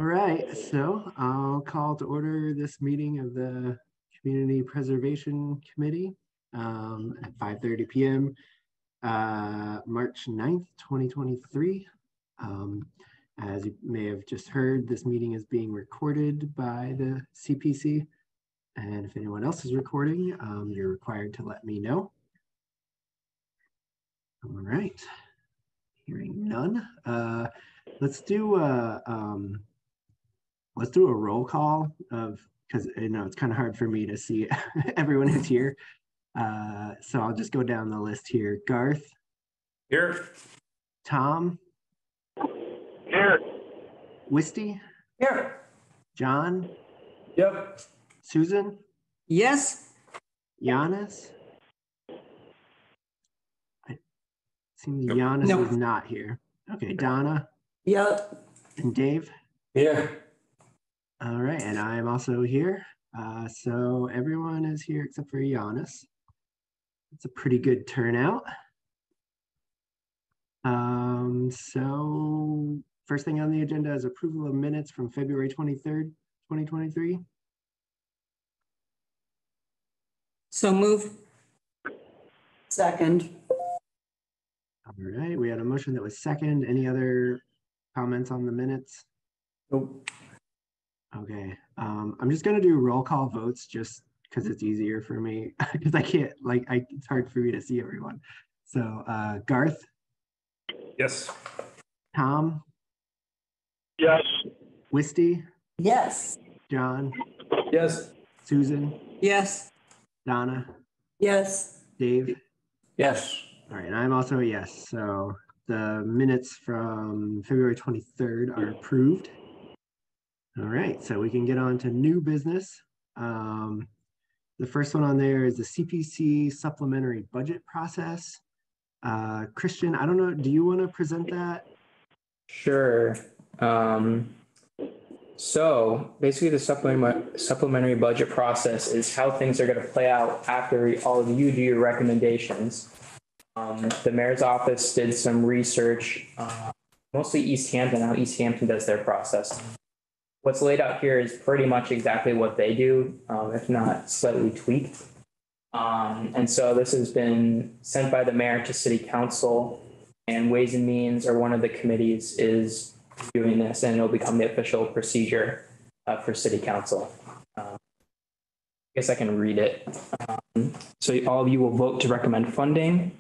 All right, so I'll call to order this meeting of the Community Preservation Committee at 5:30 p.m. March 9th, 2023. As you may have just heard, this meeting is being recorded by the CPC. And if anyone else is recording, you're required to let me know. All right, hearing none. Let's do a roll call because it's kind of hard for me to see everyone who's here. So I'll just go down the list here. Garth. Here. Tom. Here. Wisty. Here. John. Yep. Susan. Yes. Giannis. It seems Giannis is not here. Okay, Donna. Yep. And Dave. Here. All right, and I am also here. So everyone is here except for Giannis. It's a pretty good turnout. So first thing on the agenda is approval of minutes from February 23rd, 2023. So move. Second. All right, we had a motion that was second. Any other comments on the minutes? Nope. Okay, I'm just gonna do roll call votes just because it's easier for me because I can't it's hard for me to see everyone. So Garth. Yes. Tom. Yes. Wisty. Yes. John. Yes. Susan. Yes. Donna. Yes. Dave. Yes. All right, and I'm also a yes. So the minutes from February 23rd are approved. All right, so we can get on to new business. The first one on there is the CPC supplementary budget process. Christian, I don't know, do you want to present that? Sure. So basically the supplementary budget process is how things are going to play out after all of you do your recommendations. The mayor's office did some research, mostly East Hampton, how East Hampton does their process. What's laid out here is pretty much exactly what they do, if not slightly tweaked. And so this has been sent by the mayor to city council, and Ways and Means, or one of the committees, is doing this, and it'll become the official procedure for city council. I guess I can read it. So all of you will vote to recommend funding,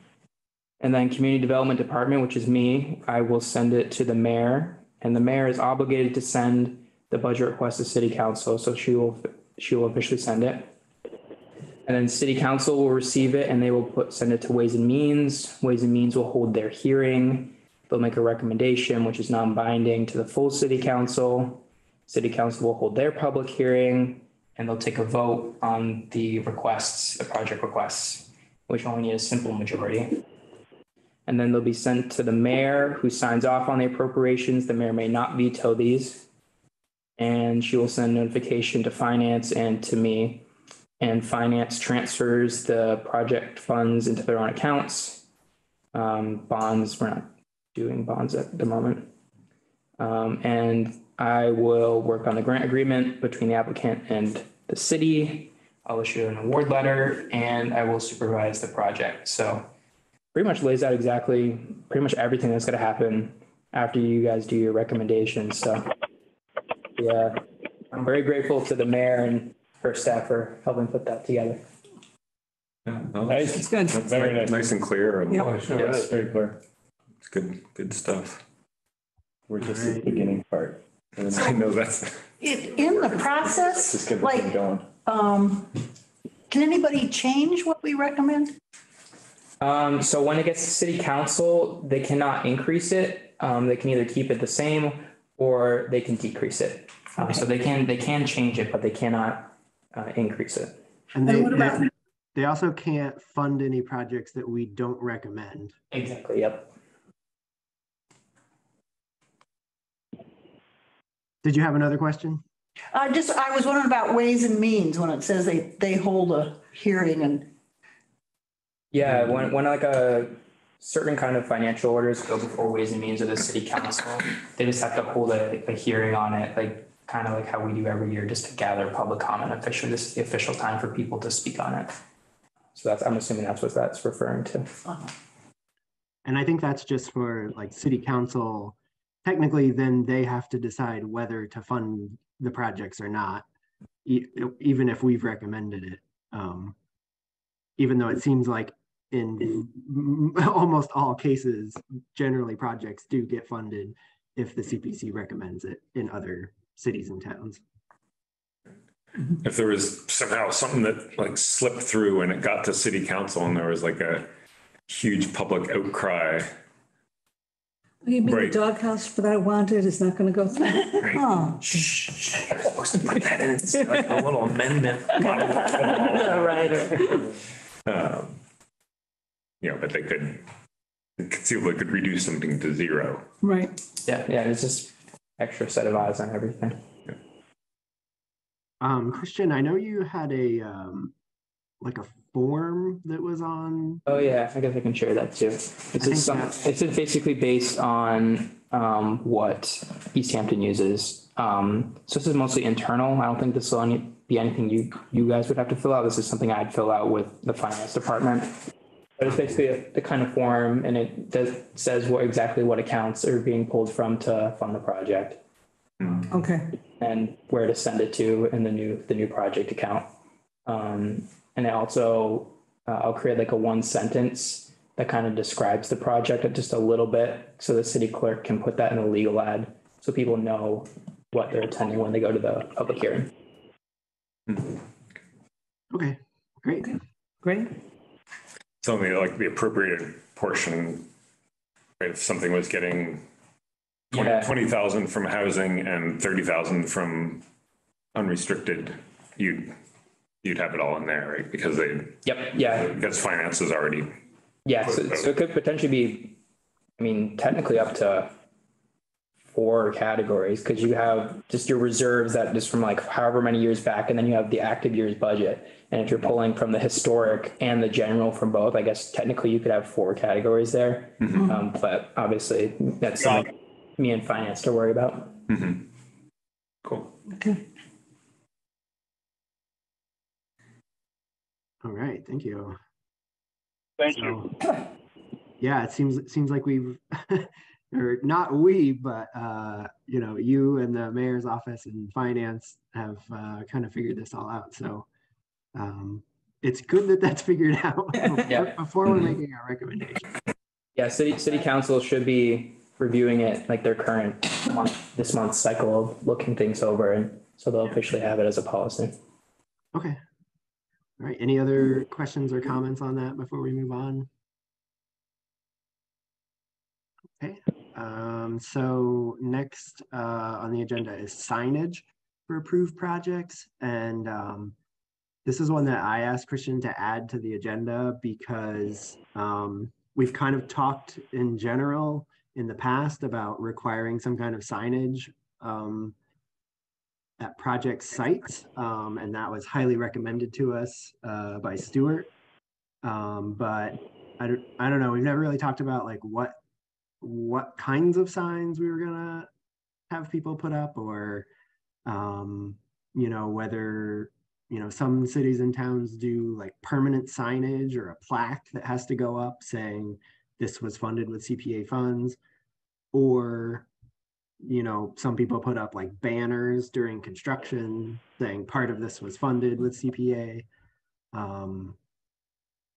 and then community development department, which is me, I will send it to the mayor, and the mayor is obligated to send the budget request to city council, so she will officially send it. And then city council will receive it and they will send it to Ways and Means. Ways and Means will hold their hearing. They'll make a recommendation, which is non-binding, to the full city council. City council will hold their public hearing and they'll take a vote on the requests, the project requests, which only need a simple majority. And then they'll be sent to the mayor, who signs off on the appropriations. The mayor may not veto these. And she will send notification to finance and to me. And finance transfers the project funds into their own accounts. Bonds, we're not doing bonds at the moment. And I will work on the grant agreement between the applicant and the city. I'll issue an award letter and I will supervise the project. So pretty much lays out exactly pretty much everything that's going to happen after you guys do your recommendations. So yeah, I'm very grateful to the mayor and her staff for helping put that together. Yeah, no, nice. It's good. That's very nice and clear. And Yep. yes, very clear. It's good stuff. We're just at the beginning part. And I know that's In the process, just get the like, thing going. Can anybody change what we recommend? So when it gets to city council, they cannot increase it. They can either keep it the same or they can decrease it. So they can change it, but they cannot increase it. And they also can't fund any projects that we don't recommend. Exactly. Yep. Did you have another question? I was wondering about Ways and Means when it says they hold a hearing and. Yeah. When like a certain kind of financial orders go before Ways and Means of the city council. They just have to hold a hearing on it, like kind of like how we do every year, just to gather public comment officially. This is the official time for people to speak on it. So that's, I'm assuming that's what that's referring to. And I think that's just for like city council. Technically, then they have to decide whether to fund the projects or not, even if we've recommended it. Even though it seems like in almost all cases, generally projects do get funded if the CPC recommends it in other cities and towns. If there was somehow something that like slipped through and it got to city council and there was like a huge public outcry. You mean Right. the doghouse for that wanted is not going to go through? Right. Oh, Shh, you're supposed to put that in. It's like a little amendment. Right. But they could conceivably could reduce something to zero. right. Yeah, it's just extra set of eyes on everything. Christian, I know you had a like a form that was on. Oh yeah, I guess I can share that too. It's basically based on what East Hampton uses. So this is mostly internal. I don't think this will be anything you guys would have to fill out. This is something I'd fill out with the finance department. But it's basically the kind of form, and it says exactly what accounts are being pulled from to fund the project. Okay. And where to send it to in the new project account. And it also, I'll create like a one sentence that kind of describes the project just a little bit, so the city clerk can put that in a legal ad so people know what they're attending when they go to the public hearing. Okay, great. Okay. Great. Something like the appropriated portion, right? If something was getting 20,000 from housing and 30,000 from unrestricted, you'd have it all in there, right? Because because finance is already. Yeah, so it could potentially be, I mean, technically up to 4 categories, because you have just your reserves that just from like however many years back, and then you have the active year's budget. And if you're pulling from the historic and the general from both, I guess technically you could have 4 categories there. But obviously that's something me and finance to worry about. Cool. Okay. All right, thank you. Thank you. Yeah, it seems like we've, or not we, but you and the mayor's office and finance have kind of figured this all out. So it's good that that's figured out before we're making our recommendation. Yeah, city council should be reviewing it like their current this month's cycle of looking things over, and so they'll officially have it as a policy. Okay. All right. Any other questions or comments on that before we move on? Okay. So next on the agenda is signage for approved projects. And this is one that I asked Christian to add to the agenda because we've kind of talked in general in the past about requiring some kind of signage at project sites, and that was highly recommended to us by Stuart. But I don't know. We've never really talked about like what kinds of signs we were gonna have people put up, or whether some cities and towns do like permanent signage or a plaque that has to go up saying this was funded with CPA funds, or some people put up like banners during construction saying part of this was funded with CPA.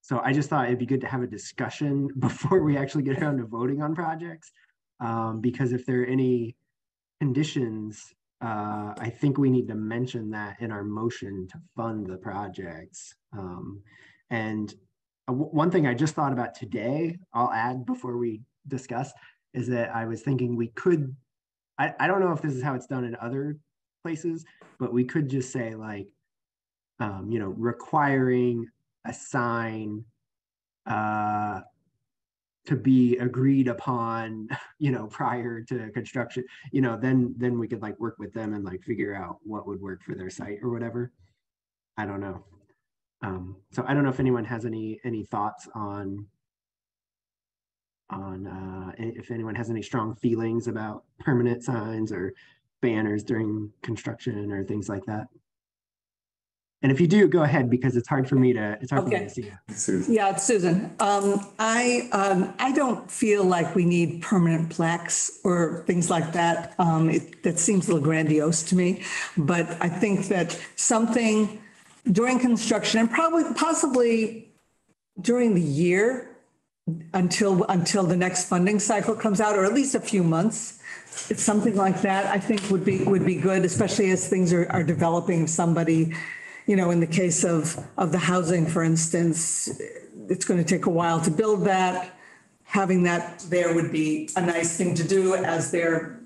So I just thought it'd be good to have a discussion before we actually get around to voting on projects, because if there are any conditions, I think we need to mention that in our motion to fund the projects. And one thing I just thought about today, I'll add before we discuss, is that I was thinking we could, I don't know if this is how it's done in other places, but we could just say like, requiring a sign to be agreed upon, prior to construction, then we could like work with them and like figure out what would work for their site or whatever. I don't know. So I don't know if anyone has any thoughts on if anyone has any strong feelings about permanent signs or banners during construction or things like that. And if you do, go ahead, because it's hard for me to see you. Yeah, it's Susan. I don't feel like we need permanent plaques or things like that. That seems a little grandiose to me. But I think that something during construction and possibly during the year until the next funding cycle comes out, or at least a few months, it's something like that I think would be good, especially as things are developing. If somebody, in the case of the housing, for instance, it's going to take a while to build that. Having that there would be a nice thing to do as they're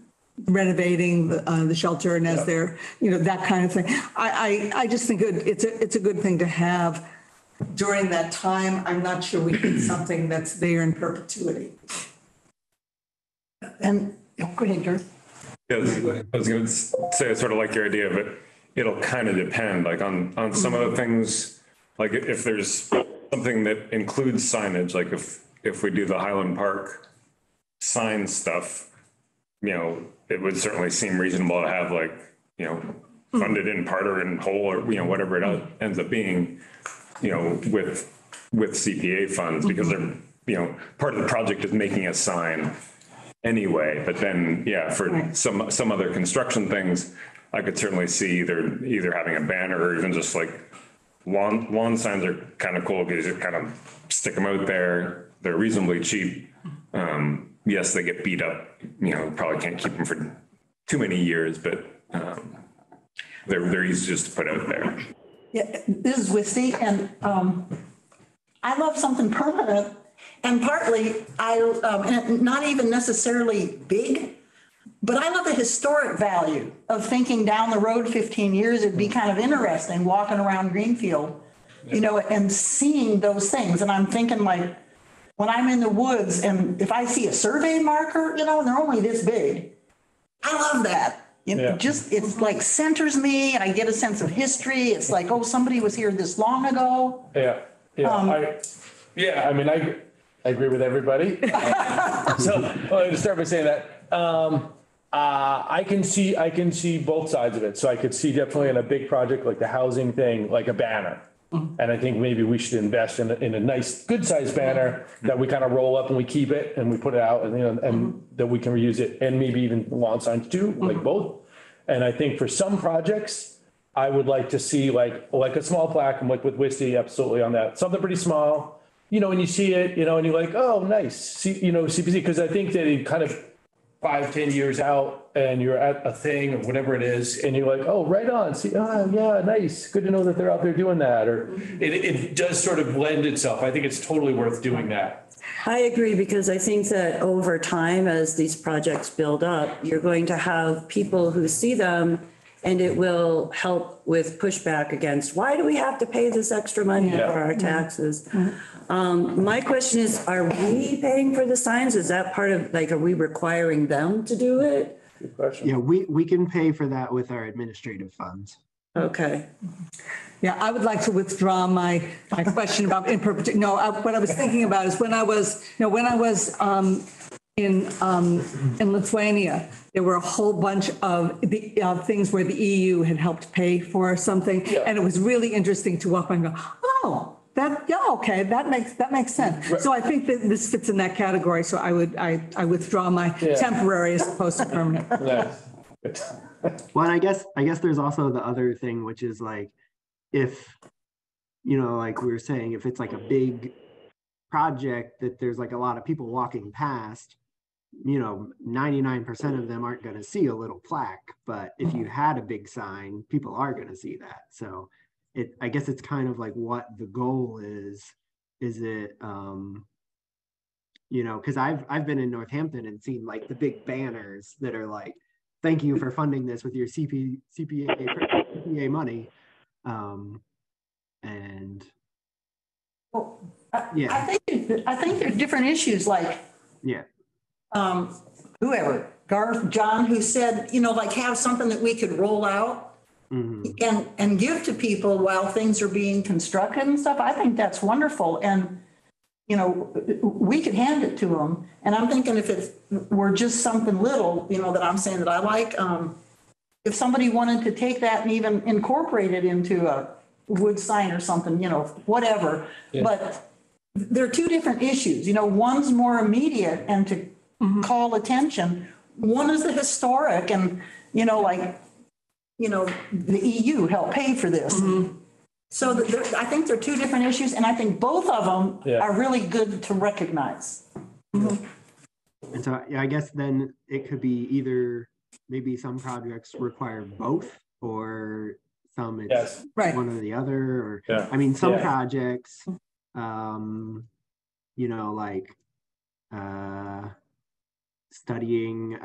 renovating the shelter and as they're, that kind of thing. I just think it's a good thing to have during that time. I'm not sure we need something that's there in perpetuity. And go ahead, Drew. Yeah, I was going to say, I sort of like your idea of it. It'll kind of depend, like on some of the things, like if there's something that includes signage, like if we do the Highland Park sign stuff, it would certainly seem reasonable to have funded in part or in whole or, whatever it ends up being, with CPA funds, because they're, part of the project is making a sign anyway. But then, for some other construction things, I could certainly see either having a banner or even just like lawn signs are kind of cool because you kind of stick them out there. They're reasonably cheap. Yes, they get beat up. Probably can't keep them for too many years, but they're easy just to put out there. Yeah, this is Wisty, and I love something permanent, and partly and not even necessarily big, but I love the historic value of thinking down the road 15 years. It'd be kind of interesting walking around Greenfield, and seeing those things. And I'm thinking, like, when I'm in the woods and if I see a survey marker, and they're only this big, I love that. It's like centers me. I get a sense of history. It's like, oh, somebody was here this long ago. Yeah. I agree with everybody. So let me start by saying that. I can see both sides of it. So I could see definitely in a big project like the housing thing, like a banner. And I think maybe we should invest in a nice, good sized banner that we kind of roll up and we keep it and we put it out and that we can reuse it, and maybe even lawn signs too, like both. And I think for some projects, I would like to see like a small plaque, and like with Wisty, absolutely on that, something pretty small, and you see it, and you're like, oh, nice. See, CPC, because I think that it kind of 5-10 years out and you're at a thing or whatever it is, and you're like, oh, right on. See, yeah, nice. Good to know that they're out there doing that. Or it does sort of lend itself. I think it's totally worth doing that. I agree, because I think that over time, as these projects build up, you're going to have people who see them, and it will help with pushback against, why do we have to pay this extra money for our taxes? My question is, are we paying for the signs? Is that part of, are we requiring them to do it? Good question. Yeah, we can pay for that with our administrative funds. Okay. Yeah, I would like to withdraw my question about in perpetuity. No, what I was thinking about is when I was in Lithuania, there were a whole bunch of the things where the EU had helped pay for something, and it was really interesting to walk by and go, oh. Okay, that makes sense. Right. So I think that this fits in that category. So I withdraw my temporary as opposed to permanent. Well, and I guess there's also the other thing, which is like, if, like we were saying, if it's like a big project that there's like a lot of people walking past, 99% of them aren't going to see a little plaque. But if you had a big sign, people are going to see that. So I guess it's kind of like what the goal is. Is it, because I've been in Northampton and seen like the big banners that are like, thank you for funding this with your CPA money. And well, I think there's different issues, like whoever, Garth, John, who said, have something that we could roll out and give to people while things are being constructed and stuff. I think that's wonderful. And we could hand it to them. And I'm thinking if it were just something little, that I'm saying that I like, if somebody wanted to take that and even incorporate it into a wood sign or something, whatever. Yeah. But they're two different issues. One's more immediate and to call attention. One is the historic and, the EU helped pay for this. So I think they're two different issues, and I think both of them are really good to recognize. And so I guess then it could be either maybe some projects require both, or some it's one or the other. Or I mean, some projects, like studying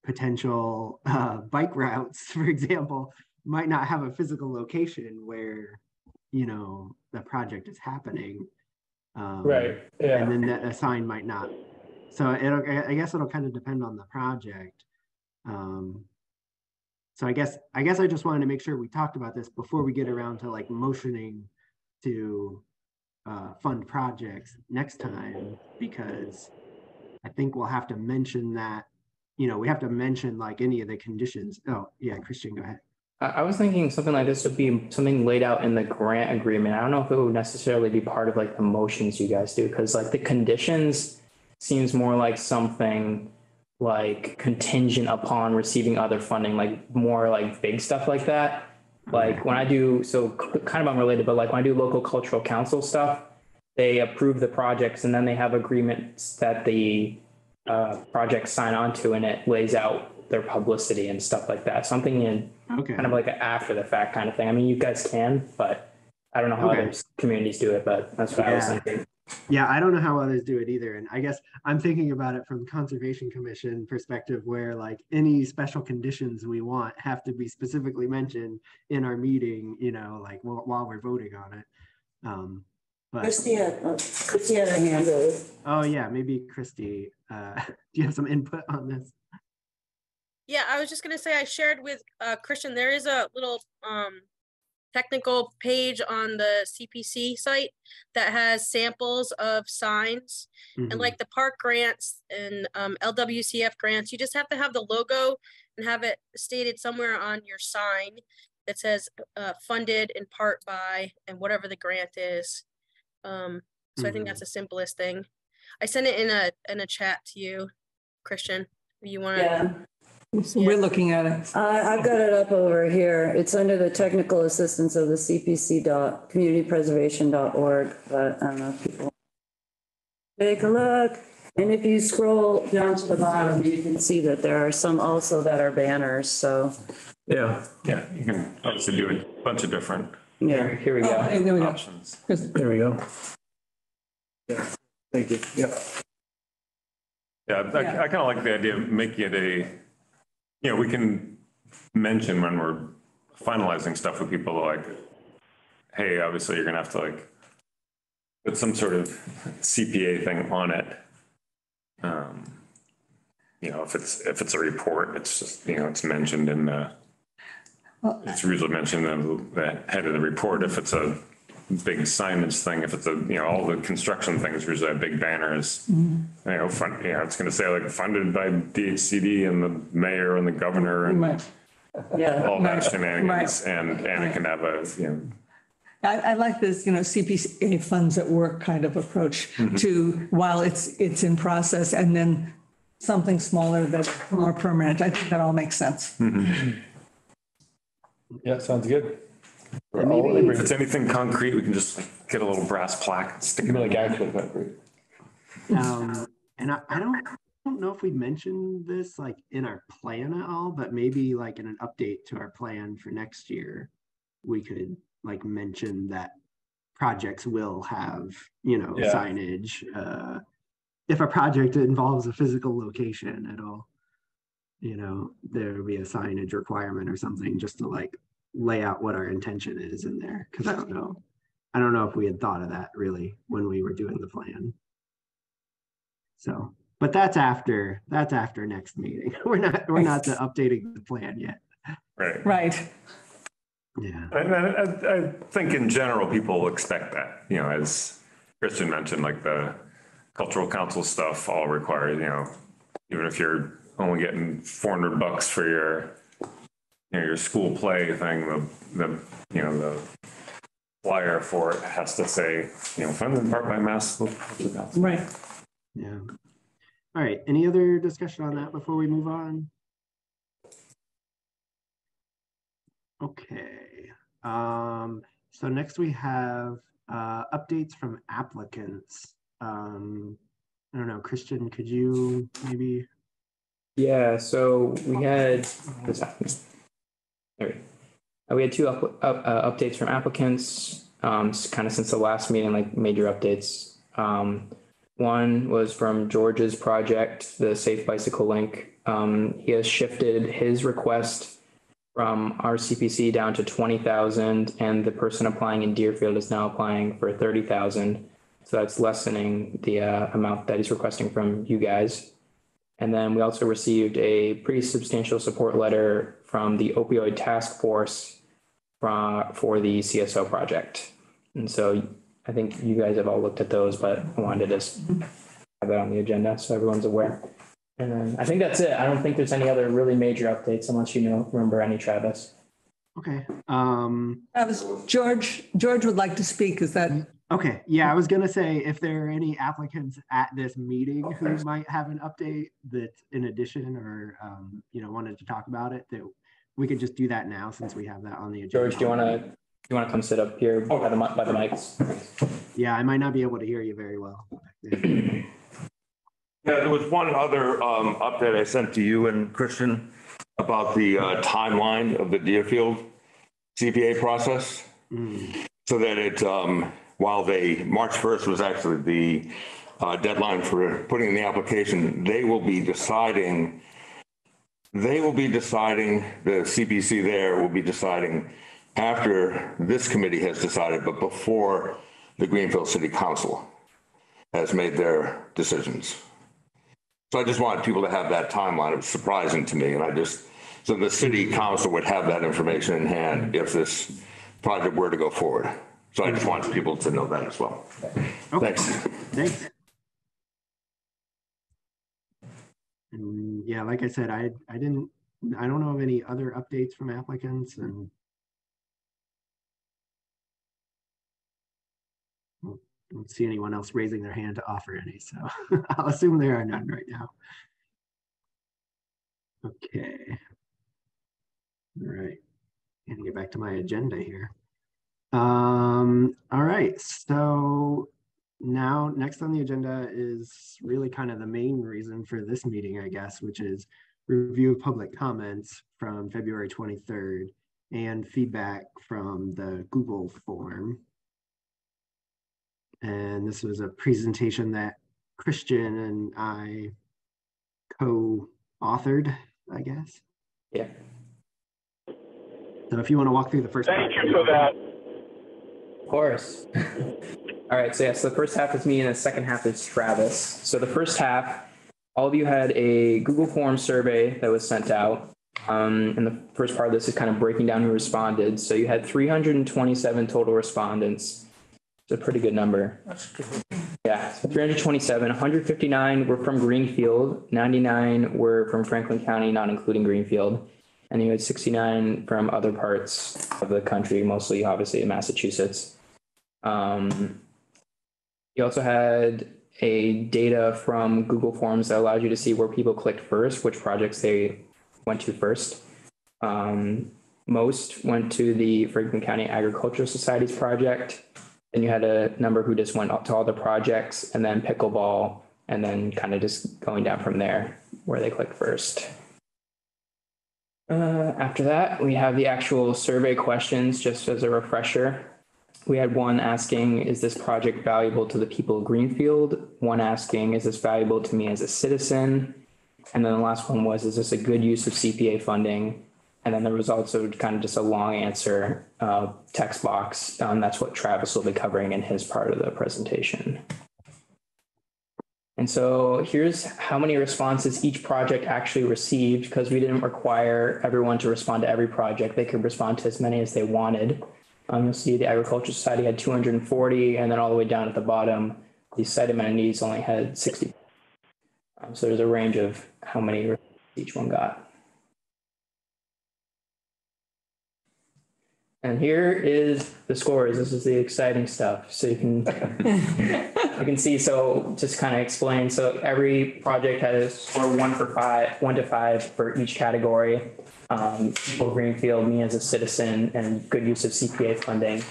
potential bike routes, for example, might not have a physical location where the project is happening, and then a sign might not. So I guess it'll kind of depend on the project. So I guess I just wanted to make sure we talked about this before we get around to like motioning to fund projects next time, because I think we'll have to mention that, we have to mention like any of the conditions. Oh yeah, Christian, go ahead. I was thinking something like this would be something laid out in the grant agreement. I don't know if it would necessarily be part of like the motions you guys do, because like the conditions seems more like something like contingent upon receiving other funding, like more like big stuff like that. Like when I do, so kind of unrelated, but like when I do local cultural council stuff, they approve the projects and then they have agreements that the projects sign on to, and it lays out their publicity and stuff like that. Something in kind of like an after the fact kind of thing. I mean, you guys can, but I don't know how other communities do it, but that's what I was thinking. Yeah, I don't know how others do it either. And I guess I'm thinking about it from the Conservation Commission perspective, where like any special conditions we want have to be specifically mentioned in our meeting, like while we're voting on it. But Christy had a hand raised. Oh yeah, maybe Christy, do you have some input on this? Yeah, I was just gonna say I shared with Christian, there is a little technical page on the CPC site that has samples of signs, and like the park grants and LWCF grants, you just have to have the logo and have it stated somewhere on your sign that says funded in part by and whatever the grant is. So I think that's the simplest thing. I sent it in a chat to you, Christian. If you want to. We're looking at it. I've got it up over here. It's under the technical assistance of the cpc.communitypreservation.org, but I don't know if people take a look. And if you scroll down to the bottom, you can see that there are some also that are banners. So yeah, you can obviously do a bunch of different. Yeah, here we go. There we go. Options. There we go. Yeah, thank you. Yeah. Yeah, I kind of like the idea of making it we can mention when we're finalizing stuff with people like, hey, obviously you're gonna have to like put some sort of CPA thing on it. If it's a report, it's just, it's mentioned in it's usually mentioned in the head of the report. If it's a big signage thing, if it's all the construction things usually have big banners, it's going to say like funded by DHCD and the mayor and the governor and all that shenanigans, and it can have a I like this, CPA funds at work kind of approach to while it's in process, and then something smaller that's more permanent. I think that all makes sense. Yeah, sounds good. If it's anything concrete, we can just get a little brass plaque and stick it like actual concrete. And I don't know if we mentioned this like in our plan at all, but maybe like in an update to our plan for next year, we could like mention that projects will have, signage. If a project involves a physical location at all, there will be a signage requirement or something just to like lay out what our intention is in there. Cause I don't know if we had thought of that really when we were doing the plan. So, but that's after next meeting. We're not to updating the plan yet. Right. Yeah. I think in general, people expect that, as Christian mentioned, like the cultural council stuff all requires, even if you're only getting $400 for your school play thing, the flyer for it has to say, funded in part by Mass. Right. Yeah. All right. Any other discussion on that before we move on? Okay. So next we have updates from applicants. I don't know, Christian, could you maybe? Yeah, so we had this happened. We had two updates from applicants, kind of since the last meeting, like major updates. One was from George's project, the Safe Bicycle Link. He has shifted his request from our CPC down to 20,000, and the person applying in Deerfield is now applying for 30,000. So that's lessening the amount that he's requesting from you guys. And then we also received a pretty substantial support letter from the opioid task force for the CSO project. And so I think you guys have all looked at those, but I wanted to just have that on the agenda so everyone's aware. And then I think that's it. I don't think there's any other really major updates unless remember any, Travis. Okay. Travis, George would like to speak. Is that? Okay. Yeah, I was going to say if there are any applicants at this meeting who might have an update that's in addition or, wanted to talk about it, that we could just do that now since we have that on the agenda. George, do you want to come sit up here by the mics? Yeah, I might not be able to hear you very well. Yeah, there was one other update I sent to you and Christian about the timeline of the Deerfield CPA process. So that while March 1st was actually the deadline for putting in the application, they will be deciding, the CPC there will be deciding after this committee has decided, but before the Greenfield City Council has made their decisions. So I just wanted people to have that timeline. It was surprising to me. And so the city council would have that information in hand if this project were to go forward. So I just wanted people to know that as well. Okay. Thanks. And yeah, like I said, I don't know of any other updates from applicants, and I don't see anyone else raising their hand to offer any, so I'll assume there are none right now. Okay. All right. I'm gonna get back to my agenda here. All right, so now next on the agenda is really kind of the main reason for this meeting, I guess, which is review of public comments from February 23rd and feedback from the Google form. And this was a presentation that Christian and I co-authored, I guess. Yeah. So if you want to walk through the first Thank you for that. Of course. All right. So the first half is me and the second half is Travis. So the first half, all of you had a Google Form survey that was sent out. And the first part of this is kind of breaking down who responded. So you had 327 total respondents. It's a pretty good number. That's good. Yeah, so 327, 159 were from Greenfield, 99 were from Franklin County, not including Greenfield. And you had 69 from other parts of the country, mostly obviously in Massachusetts. You also had a data from Google Forms that allowed you to see where people clicked first, which projects they went to first. Most went to the Franklin County Agricultural Society's project. Then you had a number who just went up to all the projects, and then pickleball, and then kind of just going down from there where they clicked first. After that, we have the actual survey questions, just as a refresher. We had one asking, is this project valuable to the people of Greenfield? One asking, is this valuable to me as a citizen? And then the last one was, is this a good use of CPA funding? And then there was also kind of just a long answer text box. That's what Travis will be covering in his part of the presentation. And so here's how many responses each project actually received, because we didn't require everyone to respond to every project. They could respond to as many as they wanted. You'll see the Agricultural Society had 240, and then all the way down at the bottom, the site amenities only had 60. So there's a range of how many each one got. And here is the scores. This is the exciting stuff. So you can you can see. So just kind of explain. So every project had a score 1 to 5 for each category. People Greenfield, me as a citizen, and good use of CPA funding.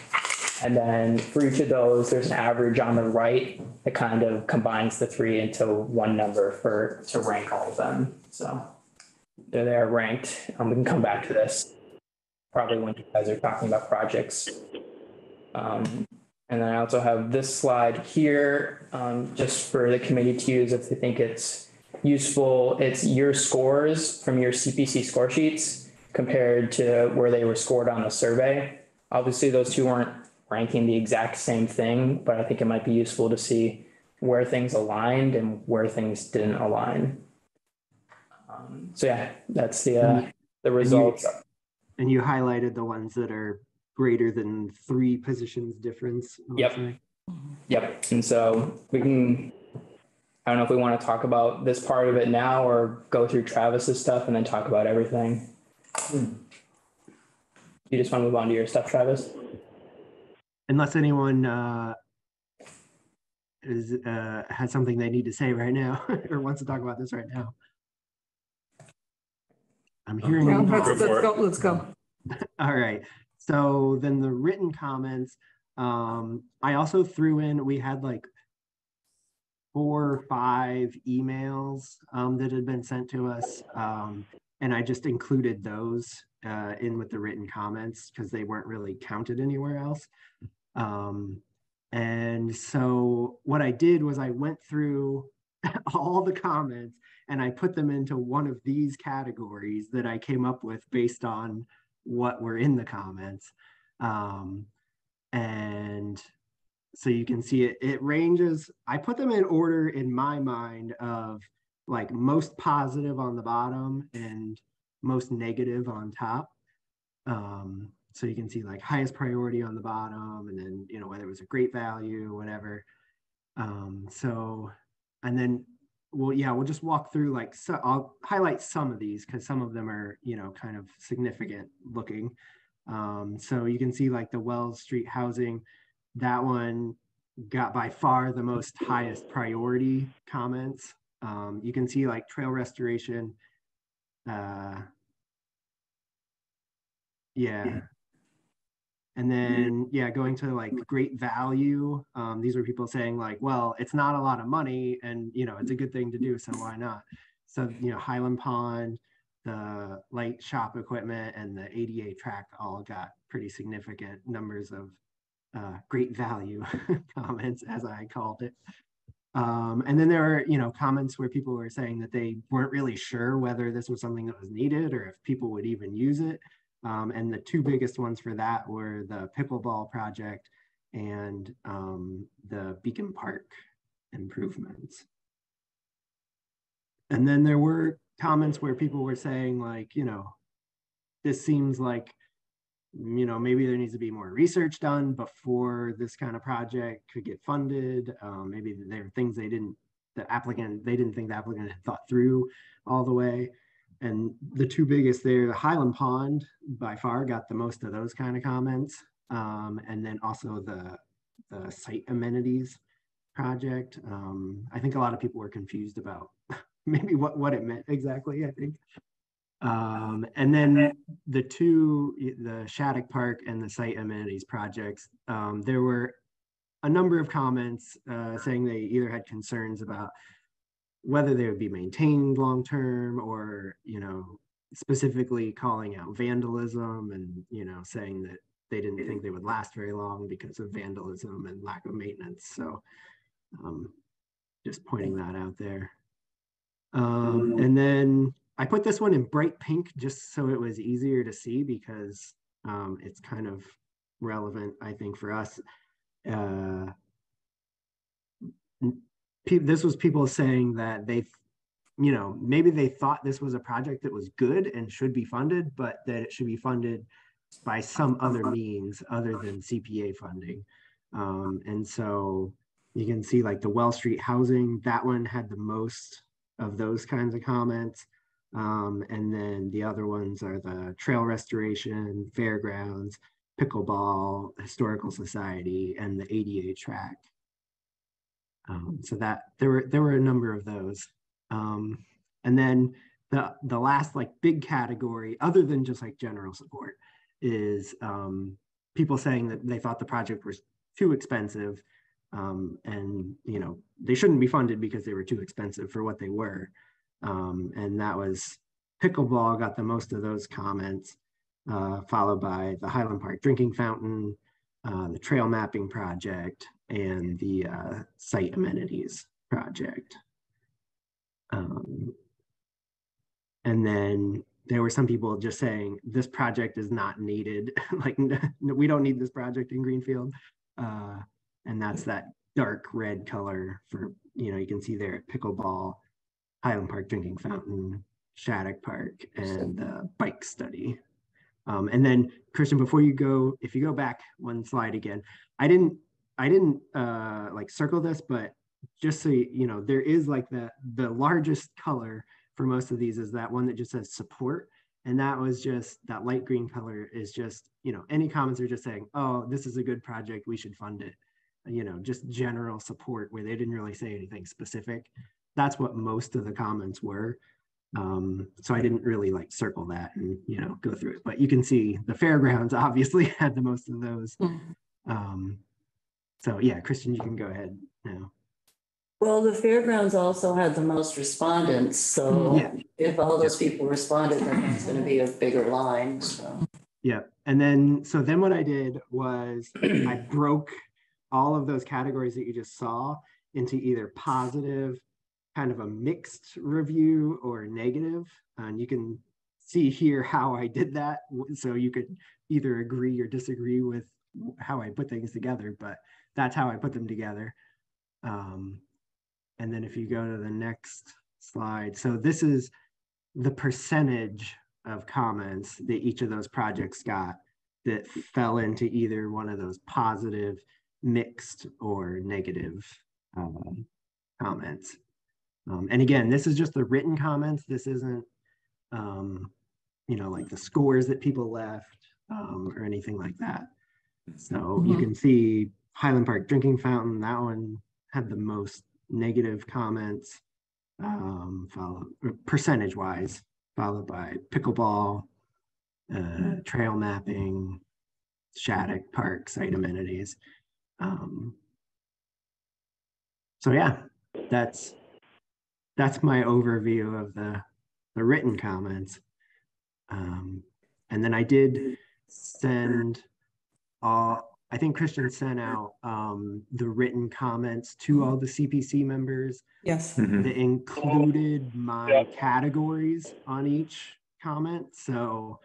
And then for each of those, there's an average on the right that kind of combines the three into one number to rank all of them. So they're ranked. We can come back to this probably when you guys are talking about projects. And then I also have this slide here just for the committee to use if they think it's useful. It's your scores from your CPC score sheets compared to where they were scored on the survey. Obviously, those two weren't ranking the exact same thing, but I think it might be useful to see where things aligned and where things didn't align. So yeah, that's the results. And you highlighted the ones that are greater than 3 positions difference. Yep. Yep. And so we can, I don't know if we want to talk about this part of it now or go through Travis's stuff and then talk about everything. You just want to move on to your stuff, Travis? Unless anyone has something they need to say right now or wants to talk about this right now. I'm hearing. No, let's go. All right. So then the written comments, I also threw in, we had like 4 or 5 emails that had been sent to us. And I just included those in with the written comments because they weren't really counted anywhere else. And so what I did was I went through all the comments and I put them into one of these categories that I came up with based on what were in the comments. And so you can see it ranges. I put them in order in my mind of like most positive on the bottom and most negative on top. So you can see like highest priority on the bottom and then, you know, whether it was a great value, whatever. So, and then, well, yeah, we'll just walk through like, so I'll highlight some of these because some of them are, you know, kind of significant looking. So you can see like the Wells Street housing, that one got by far the most highest priority comments. You can see like trail restoration. Yeah. And then, yeah, going to like great value. These were people saying like, well, it's not a lot of money and, you know, it's a good thing to do. So why not? So, you know, Highland Pond, the light shop equipment and the ADA track all got pretty significant numbers of great value comments, as I called it. And then there were, you know, comments where people were saying that they weren't really sure whether this was something that was needed or if people would even use it. And the 2 biggest ones for that were the pickleball project and the Beacon Park improvements. And then there were comments where people were saying like, you know, this seems like, you know, maybe there needs to be more research done before this kind of project could get funded. Maybe there are things they didn't think the applicant had thought through all the way. And the 2 biggest there, the Highland Pond by far got the most of those kind of comments. And then also the site amenities project. I think a lot of people were confused about maybe what it meant exactly, I think. And then the Shattuck Park and the site amenities projects, there were a number of comments saying they either had concerns about whether they would be maintained long-term or, you know, specifically calling out vandalism and, you know, saying that they didn't think they would last very long because of vandalism and lack of maintenance. So just pointing that out there. And then I put this one in bright pink just so it was easier to see because it's kind of relevant, I think, for us. This was people saying that they, you know, maybe they thought this was a project that was good and should be funded, but that it should be funded by some other means other than CPA funding. And so you can see like the Well Street housing, that one had the most of those kinds of comments. And then the other ones are the trail restoration, fairgrounds, pickleball, historical society, and the ADA track. So that there were a number of those. And then the last like big category, other than just like general support, is people saying that they thought the project was too expensive, and you know they shouldn't be funded because they were too expensive for what they were. And that was pickleball got the most of those comments, followed by the Highland Park drinking fountain, the trail mapping project, and the site amenities project. And then there were some people just saying this project is not needed. Like we don't need this project in Greenfield. And that's that dark red color for, you know, you can see there at pickleball, Highland Park drinking fountain, Shattuck Park, and the bike study. And then Christian, before you go, if you go back one slide again, I didn't like circle this, but just so you know, there is like the largest color for most of these is that one that just says support. And that was just, that light green color is just, you know, any comments are just saying, oh, this is a good project, we should fund it. You know, just general support where they didn't really say anything specific. That's what most of the comments were. So I didn't really like circle that and, you know, go through it, but you can see the fairgrounds obviously had the most of those. So yeah, Christian, you can go ahead now. Well, the fairgrounds also had the most respondents, so yeah. If all those people responded, then that's going to be a bigger line. So. Yeah, and then so then what I did was I broke all of those categories that you just saw into either positive, kind of a mixed review, or negative. And you can see here how I did that. So you could either agree or disagree with how I put things together, but that's how I put them together. And then if you go to the next slide, so this is the percentage of comments that each of those projects got that fell into either one of those positive, mixed, or negative comments. And again, this is just the written comments. This isn't, you know, like the scores that people left or anything like that. So you can see Highland Park drinking fountain, that one had the most negative comments, percentage wise, followed by pickleball, trail mapping, Shattuck Park site amenities. So yeah, that's my overview of the written comments. And then I did send I think Christian sent out the written comments to all the CPC members. Yes. That included my categories on each comment. So,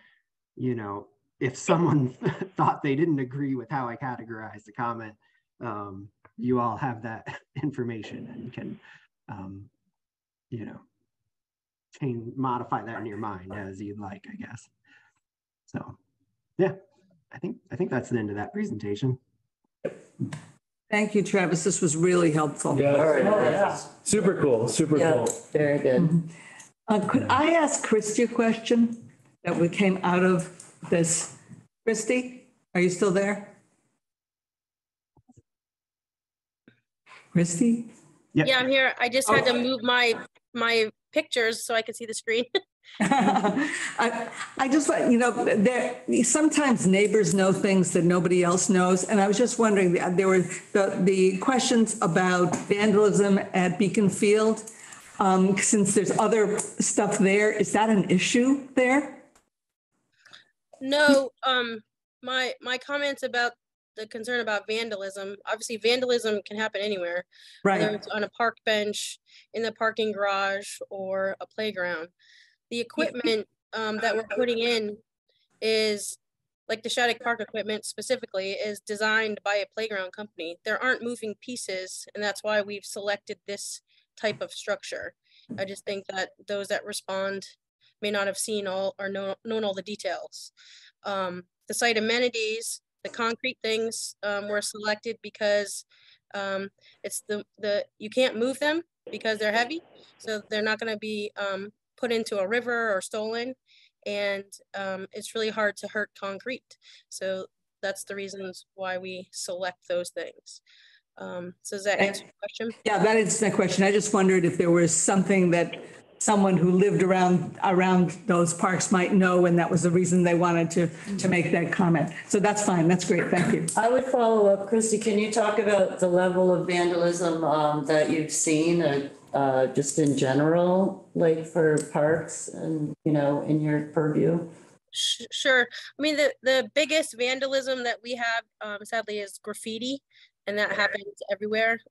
you know, if someone thought they didn't agree with how I categorized the comment, you all have that information and can, you know, modify that in your mind as you'd like, I guess. So, yeah. I think that's the end of that presentation. Thank you, Travis. This was really helpful. Yeah. Super cool. Super cool. Very good. Could I ask Christy a question that we came out of this? Christy, are you still there? Christy? Yep. Yeah, I'm here. I just had to move my pictures so I could see the screen. I just like, you know, sometimes neighbors know things that nobody else knows. And I was just wondering, there were the questions about vandalism at Beacon Field. Since there's other stuff there, is that an issue there? No, my comments about the concern about vandalism, obviously vandalism can happen anywhere, right? Whether it's on a park bench, in the parking garage, or a playground. The equipment that we're putting in is, like the Shattuck Park equipment specifically, is designed by a playground company. There aren't moving pieces, and that's why we've selected this type of structure. I just think that those that respond may not have seen all or known all the details. the site amenities, the concrete things were selected because it's you can't move them because they're heavy. So they're not going to be put into a river or stolen. And it's really hard to hurt concrete. So that's the reasons why we select those things. So does that answer your question? Yeah, that is the question. I just wondered if there was something that someone who lived around those parks might know, and that was the reason they wanted to make that comment. So that's fine. That's great. Thank you. I would follow up, Christy, can you talk about the level of vandalism that you've seen just in general, like for parks and, in your purview? Sure. I mean, the biggest vandalism that we have, sadly, is graffiti, and that happens everywhere.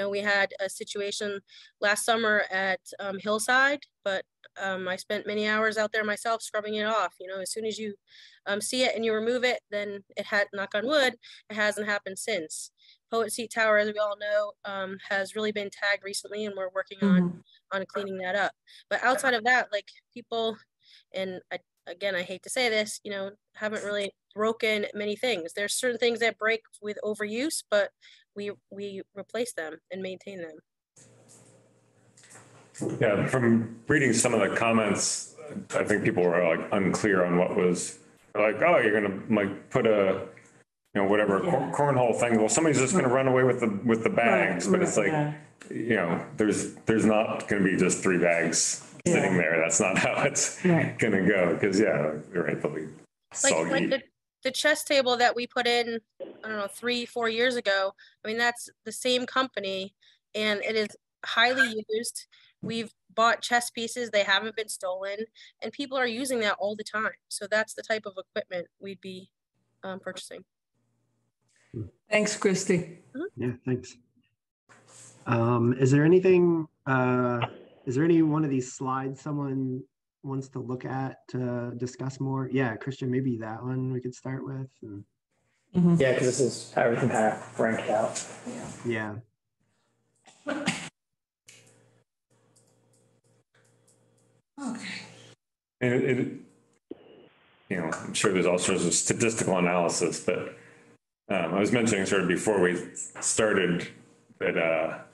We had a situation last summer at Hillside, but I spent many hours out there myself scrubbing it off. As soon as you see it and you remove it, then it had, knock on wood, it hasn't happened since. Poet Seat Tower, as we all know, has really been tagged recently, and we're working on cleaning that up. But outside of that, like people, and I hate to say this, haven't really broken many things. There's certain things that break with overuse, but we replace them and maintain them. Yeah, from reading some of the comments, I think people were like unclear on what was like, oh, you're gonna like put a whatever cornhole thing. Well, somebody's just gonna run away with the bags, but it's like there's not gonna be just 3 bags sitting there. That's not how it's gonna go. Because you're right, they'll be soggy. Like the chess table that we put in, I don't know, 3-4 years ago. I mean, that's the same company, and it is highly used. We've bought chess pieces, they haven't been stolen, and people are using that all the time. So that's the type of equipment we'd be purchasing. Thanks, Christy. Yeah, thanks. Is there anything, is there any one of these slides someone wants to look at to discuss more? Yeah, Christian, maybe that one we could start with. And... Yeah, because this is how everything kind of ranked out. Yeah. Okay. And I'm sure there's all sorts of statistical analysis, but I was mentioning sort of before we started that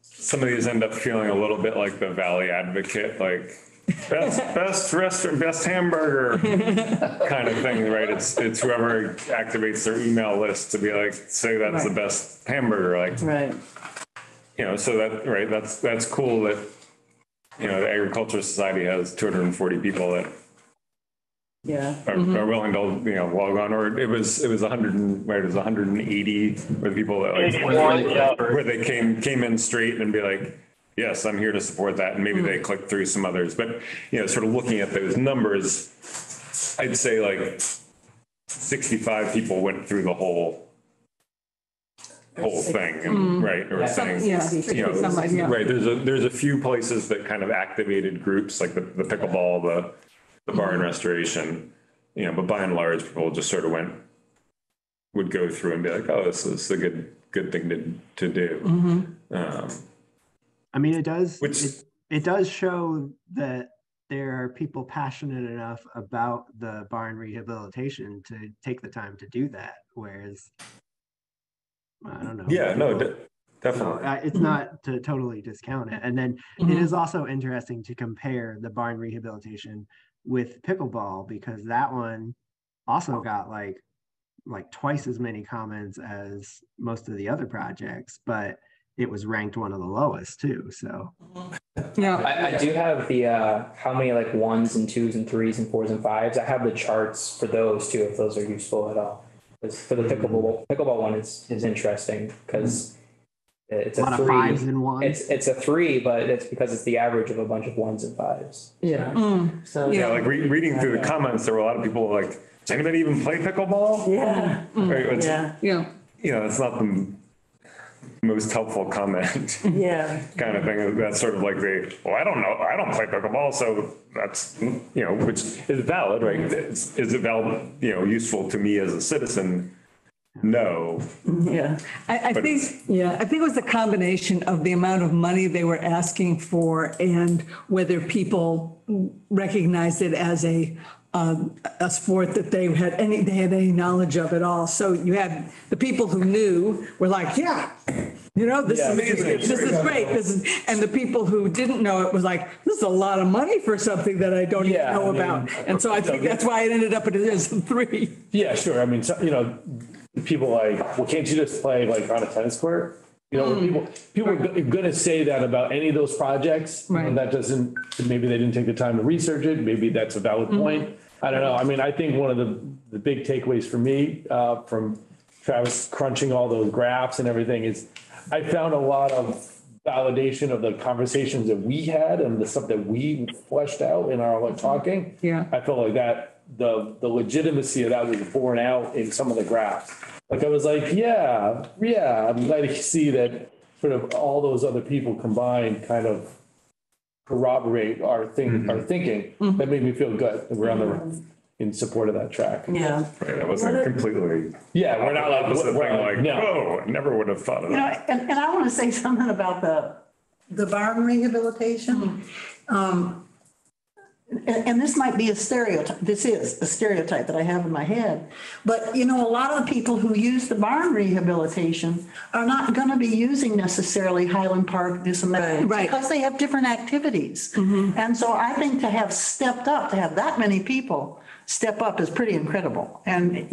some of these end up feeling a little bit like the Valley Advocate, like best restaurant, best hamburger kind of thing, right? It's whoever activates their email list to be like, say that's the best hamburger, like, so that, right, that's cool that, the Agricultural Society has 240 people that are willing to, log on, or it was 180 were the people that where they came in straight and be like, yes, I'm here to support that. And maybe they click through some others, but, sort of looking at those numbers, I'd say like 65 people went through the whole thing, and right, or saying, right. There's a few places that kind of activated groups like the pickleball, the barn restoration, but by and large, people just sort of would go through and be like, oh, this is a good thing to do. I mean, it does show that there are people passionate enough about the barn rehabilitation to take the time to do that. Whereas, I don't know. Yeah, no, definitely. It's not to totally discount it. And then it is also interesting to compare the barn rehabilitation with pickleball, because that one also got like twice as many comments as most of the other projects, but it was ranked one of the lowest too. So I do have the how many like 1s and 2s and 3s and 4s and 5s. I have the charts for those too, if those are useful at all. Because for the pickleball one is interesting because it's a 3. Of 5s and 1s. It's a 3, but it's because it's the average of a bunch of 1s and 5s. Yeah. So like reading through the comments, there were a lot of people like, does anybody even play pickleball? Yeah. Right, it's not the most helpful comment. Kind of thing. That's sort of like I don't know, I don't play pickleball, so that's, which is valid, right? Is it valid, useful to me as a citizen? No. I think it was a combination of the amount of money they were asking for and whether people recognized it as a a sport that they had any knowledge of at all. So you had the people who knew were like, yeah, this is amazing. This is great. And the people who didn't know it was like, this is a lot of money for something that I don't even know about. And so I think that's why it ended up as 3. Yeah, sure. I mean, so, people like, well, can't you just play like on a tennis court? People are going to say that about any of those projects. Right. And that doesn't, maybe they didn't take the time to research it. Maybe that's a valid point. I don't know. I mean, I think one of the big takeaways for me from Travis crunching all those graphs and everything is I found a lot of validation of the conversations that we had and the stuff that we fleshed out in our talking. Yeah. I felt like that the legitimacy of that was borne out in some of the graphs. Like I was like, yeah, I'm glad to see that sort of all those other people combined kind of corroborate our thinking. That made me feel good that we're in support of that track. Yeah. Right, I wasn't completely. Yeah, we're not like, oh, I never would have thought of that. And I want to say something about the barn rehabilitation. And this might be a stereotype. This is a stereotype that I have in my head. But, a lot of the people who use the barn rehabilitation are not going to be using necessarily Highland Park, this and that. Right. Because they have different activities. And so I think to have stepped up, to have that many people step up is pretty incredible. And,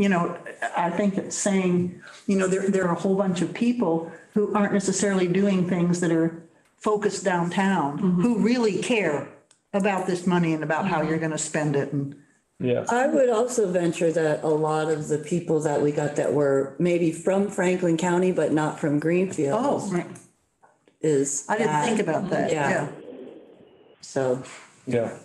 I think it's saying, there are a whole bunch of people who aren't necessarily doing things that are focused downtown, who really care about this money and about how you're going to spend it. And yeah, I would also venture that a lot of the people that we got that were maybe from Franklin County, but not from Greenfield. I didn't think about that. Yeah. So. Yeah.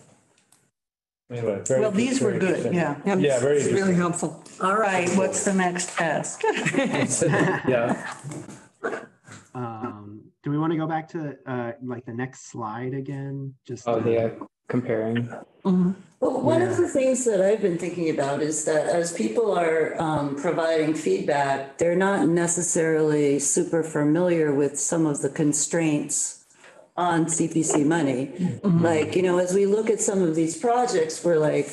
Anyway. Well, these were good. Yeah. Yeah, very It's really helpful. All right. What's the next task? Yeah. Do we want to go back to like the next slide again? Just Comparing. Well, one of the things that I've been thinking about is that as people are providing feedback, they're not necessarily super familiar with some of the constraints on CPC money. Like, as we look at some of these projects, we're like,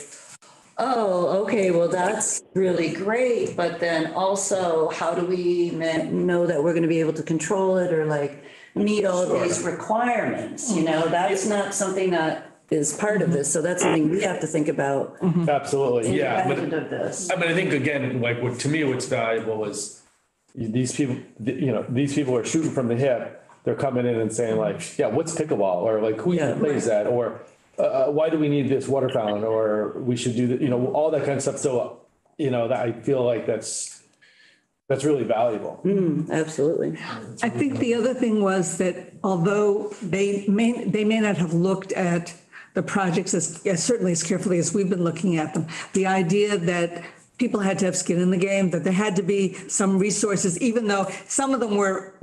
oh, okay, well, that's really great. But then also, how do we know that we're going to be able to control it or like meet all these requirements? That's not something that is part of this. So that's something we have to think about. Absolutely. Yeah. Independent of this. I think again, like to me, what's valuable is these people, these people are shooting from the hip. They're coming in and saying like, yeah, what's pickleball? Or like, who even plays that? Or why do we need this water fountain? Or we should do that, all that kind of stuff. So, that I feel like that's really valuable. Absolutely. I think the other thing was that although they may not have looked at the projects as certainly as carefully as we've been looking at them, the idea that people had to have skin in the game, that there had to be some resources, even though some of them were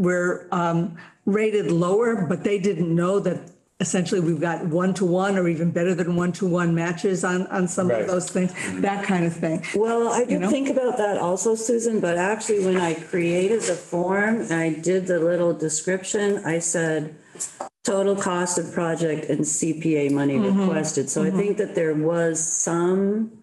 rated lower, but they didn't know that essentially we've got 1-to-1 or even better than 1-to-1 matches on some of those things, that kind of thing. Well, I did think about that also, Susan, but actually when I created the form and I did the little description, I said total cost of project and CPA money requested. So I think that there was some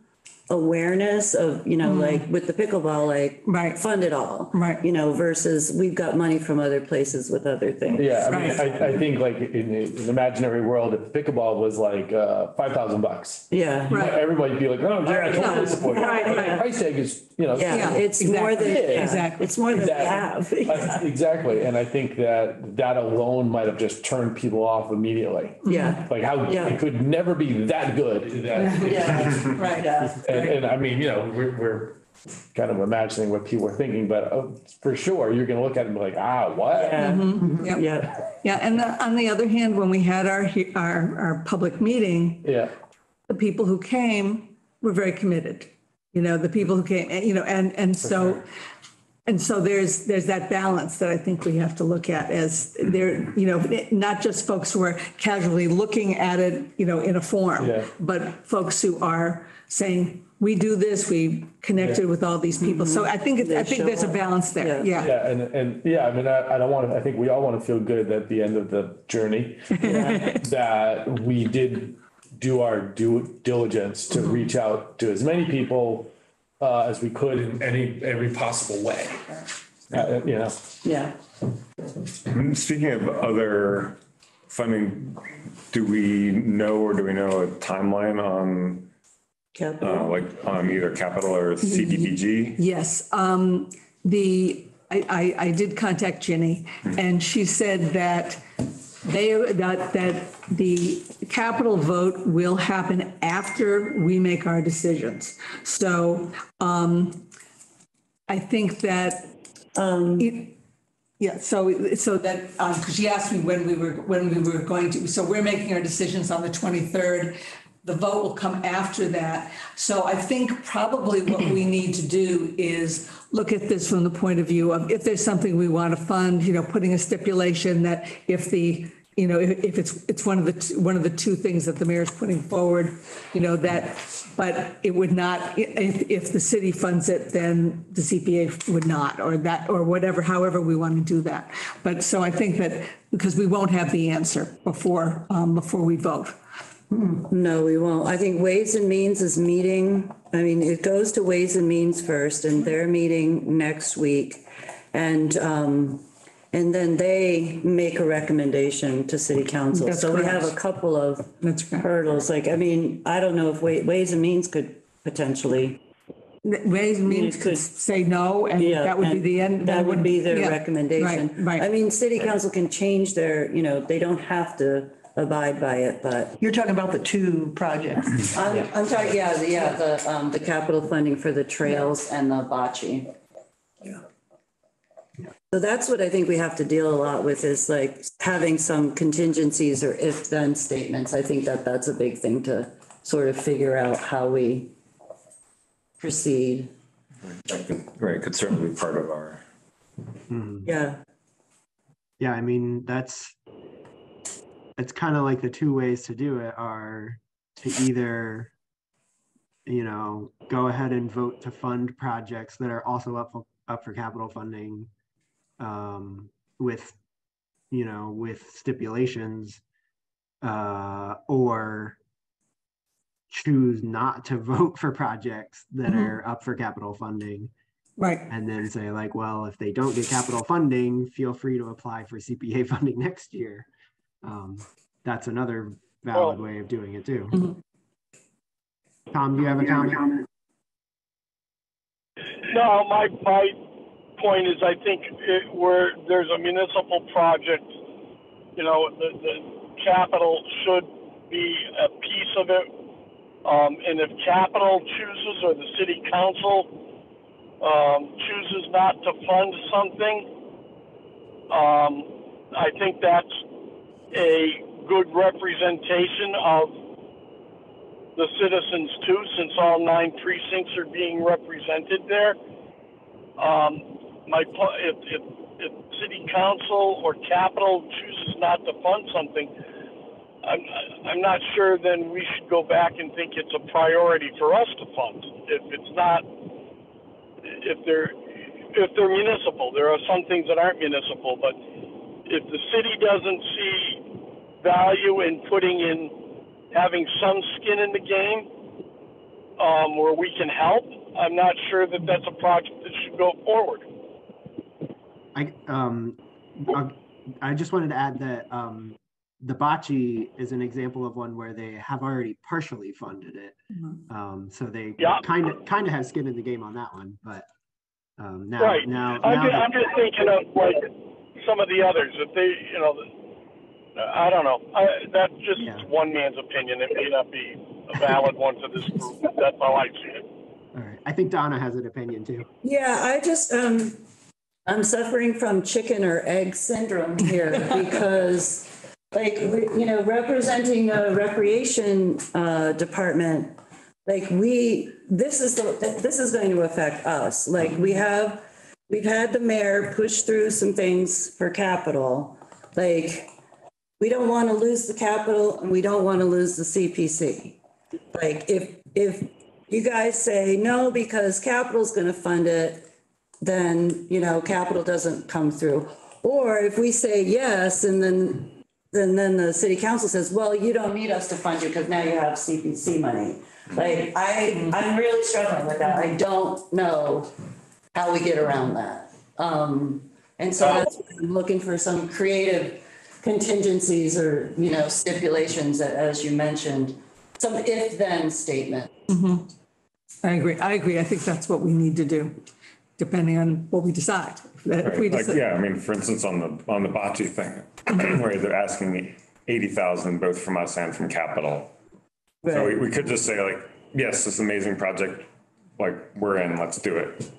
awareness of, like with the pickleball, like fund it all, versus we've got money from other places with other things. Yeah. I think like in the imaginary world, if pickleball was like $5,000. Yeah. Everybody'd be like, oh, yeah, I totally support it. The price tag is, it's more than, it's more than we have. Exactly. And I think that alone might have just turned people off immediately. Yeah. Like how it could never be that good. And I mean, we're kind of imagining what people are thinking, but for sure, you're going to look at it and be like, what? Yeah. And on the other hand, when we had our public meeting, the people who came were very committed. The people who came, and so there's that balance that I think we have to look at as there, not just folks who are casually looking at it, in a form, but folks who are saying, we do this, we connected with all these people. So I think there's a balance there. Yeah. I mean, I think we all want to feel good at the end of the journey that we did do our due diligence to reach out to as many people as we could in every possible way. You know. Yeah. Speaking of other funding, do we know a timeline on Capital. like on either capital or CDBG? Yes. I did contact Ginny, and she said that that the capital vote will happen after we make our decisions. So I think that, yeah, so that, because she asked me when we were going to, so we're making our decisions on the 23rd. The vote will come after that. So I think probably what we need to do is look at this from the point of view of if there's something we want to fund, putting a stipulation that if if it's one of the two things that the mayor's putting forward, that, but it would not, if the city funds it, then the CPA would not, or that, or whatever, however we want to do that. But so I think that because we won't have the answer before we vote. No, we won't. I think Ways and Means is meeting. I mean, it goes to Ways and Means first, and they're meeting next week. And then they make a recommendation to city council. That's so correct. We have a couple of hurdles. Like, I mean, I don't know if Ways and Means could potentially. Ways and Means could say no, and that would be the end. That would be their recommendation. Right. I mean, city council can change their, they don't have to abide by it, but. You're talking about the two projects. I'm talking, the capital funding for the trails and the bocce. Yeah. So that's what I think we have to deal a lot with, is like having some contingencies or if then statements. I think that's a big thing to sort of figure out how we proceed. Right, could certainly be part of our. Yeah. Yeah, I mean, it's kind of like the two ways to do it are to either, go ahead and vote to fund projects that are also up for capital funding, with stipulations, or choose not to vote for projects that are up for capital funding. Right. And then say like, well, if they don't get capital funding, feel free to apply for CPA funding next year. That's another valid way of doing it too. Tom, do you have a comment? No, my point is, I think where there's a municipal project, the capital should be a piece of it. And if capital chooses, or the city council chooses not to fund something, I think that's a good representation of the citizens too, since all 9 precincts are being represented there. If city council or capital chooses not to fund something, I'm not sure then we should go back and think it's a priority for us to fund. If they're municipal, there are some things that aren't municipal, but if the city doesn't see value in having some skin in the game, where we can help, I'm not sure that that's a project that should go forward. I just wanted to add that the bocce is an example of one where they have already partially funded it. So they kind of have skin in the game on that one, but I'm just thinking of like some of the others, if they, I don't know. That's just one man's opinion. It may not be a valid one for this group. That's how I see it. All right. I think Donna has an opinion too. Yeah, I just, I'm suffering from chicken or egg syndrome here because representing a recreation department, this is going to affect us. Like we've had the mayor push through some things for capital. We don't want to lose the capital and we don't want to lose the CPC. If you guys say no because capital's going to fund it, then, capital doesn't come through. Or if we say yes and then then the city council says, well, you don't need us to fund you because now you have CPC money. Like, I'm really struggling with that. I don't know how we get around that. And so that's why I'm looking for some creative contingencies or, stipulations that, as you mentioned, some if-then statement. I agree. I think that's what we need to do, depending on what we decide. If we Like, decide. yeah, I mean, for instance, on the bocce thing, where they're asking 80,000 both from us and from capital. So we could just say like, yes, this amazing project, like we're in, let's do it.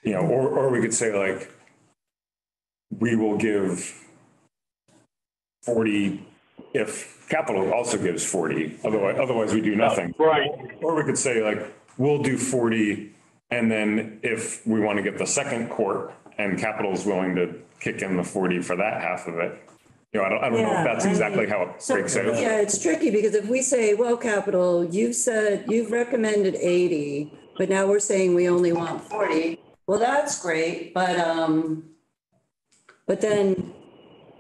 Or we could say like, we will give 40 if capital also gives 40. Otherwise we do nothing. Right. Or we could say like, we'll do 40. And then if we want to get the second court and capital is willing to kick in the 40 for that half of it. I don't know if that's exactly how it breaks out. Yeah, it's tricky because if we say, well, capital, you've recommended 80, but now we're saying we only want 40. Well, that's great, but then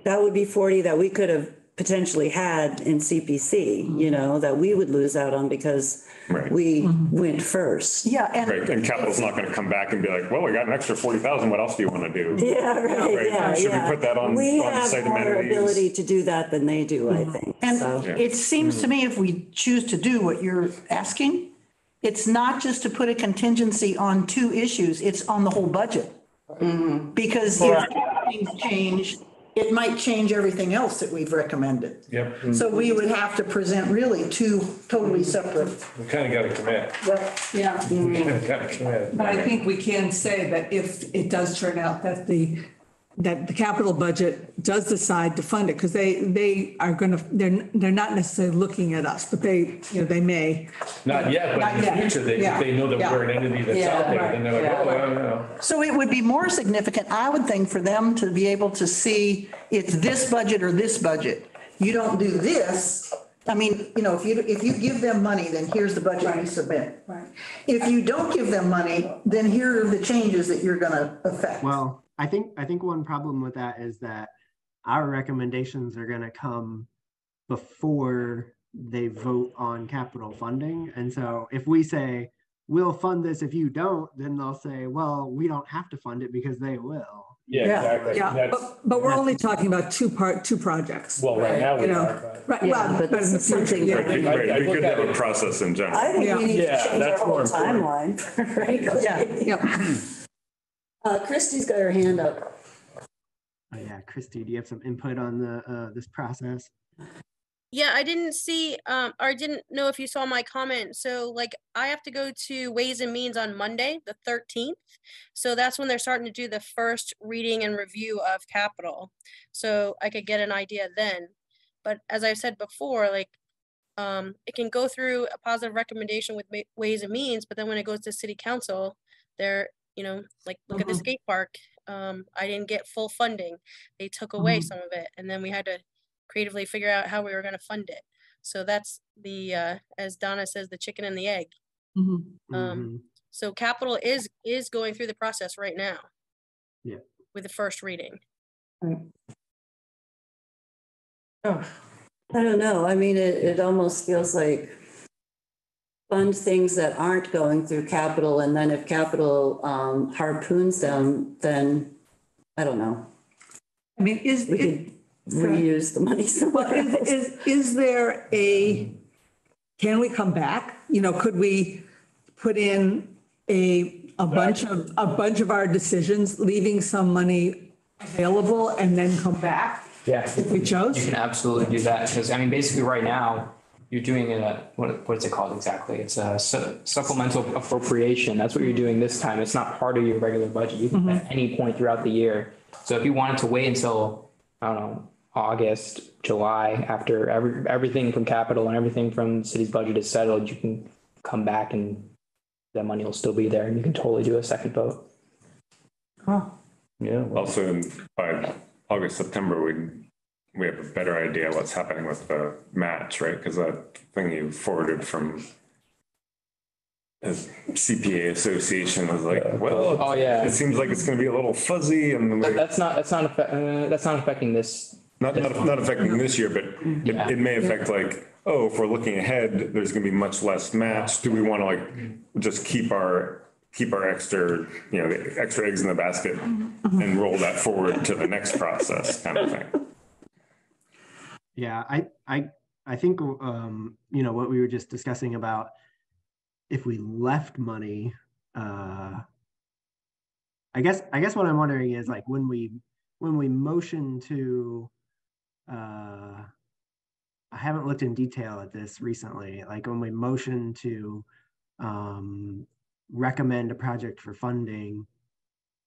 that would be 40 that we could have potentially had in CPC, that we would lose out on because we went first. Yeah. And capital's not going to come back and be like, well, we got an extra 40,000. What else do you want to do? Yeah, right. Yeah, Should we put that on we site have more amenities? ability to do that than they do, I think. And So. it seems to me if we choose to do what you're asking, it's not just to put a contingency on two issues, it's on the whole budget. Because if things change, it might change everything else that we've recommended. Yep. So we would have to present really two totally separate. We kind of got to commit. Yeah. We kind of got to commit. But I think we can say that if it does turn out that the capital budget does decide to fund it, because they are going to, they're not necessarily looking at us, but they may. Not yet, but in the future, they know that we're an entity that's out there, then they're like, oh, well. So it would be more significant, I would think, for them to be able to see it's this budget or this budget. You don't do this. I mean, if you give them money, then here's the budget you submit. Right. If you don't give them money, then here are the changes that you're going to affect. Well, I think one problem with that is that our recommendations are going to come before they vote on capital funding. And so if we say, we'll fund this if you don't, then they'll say, well, we don't have to fund it because they will. Yeah, exactly. Yeah, but we're only talking about two projects. Well, right now we are. Right, Yeah, well, but but in the this is something future, that yeah. We could have a process in general. I think we need to Yeah, change our that's whole more important. timeline, frankly. Yeah. Christie's got her hand up. Oh, yeah, Christy, do you have some input on this process? Yeah, I didn't see, or I didn't know if you saw my comment. So like, I have to go to Ways and Means on Monday, the 13th. So that's when they're starting to do the first reading and review of capital. So I could get an idea then. But as I've said before, like, it can go through a positive recommendation with Ways and Means, but then when it goes to City Council, they're, like, look at the skate park. I didn't get full funding. They took away some of it. And then we had to creatively figure out how we were going to fund it. So that's the, as Donna says, the chicken and the egg. So capital is going through the process right now. Yeah. With the first reading. Oh, I don't know. I mean, it almost feels like fund things that aren't going through capital, and then if capital harpoons them, then I don't know. I mean, We could reuse the money somewhere else. is there can we come back? Could we put in a bunch of our decisions, leaving some money available and then come back? Yeah. If we chose? You can absolutely do that because, I mean, basically right now, you're doing what's it called exactly? It's a supplemental appropriation. That's what you're doing this time. It's not part of your regular budget. You can at any point throughout the year. So if you wanted to wait until, I don't know, August, July, after everything from capital and everything from the city's budget is settled, you can come back and that money will still be there and you can totally do a second vote. Oh. Yeah. Also, by August, September, we have a better idea what's happening with the match, right? Because that thing you forwarded from the CPA Association was like, well, oh yeah, it seems like it's going to be a little fuzzy, and that's not affecting this not affecting this year, but it may affect like, oh, if we're looking ahead, there's gonna be much less match. Do we want to like just keep our extra, extra eggs in the basket and roll that forward to the next process kind of thing? Yeah, I think what we were just discussing about if we left money, I guess what I'm wondering is like when we motion to I haven't looked in detail at this recently, like when we motion to recommend a project for funding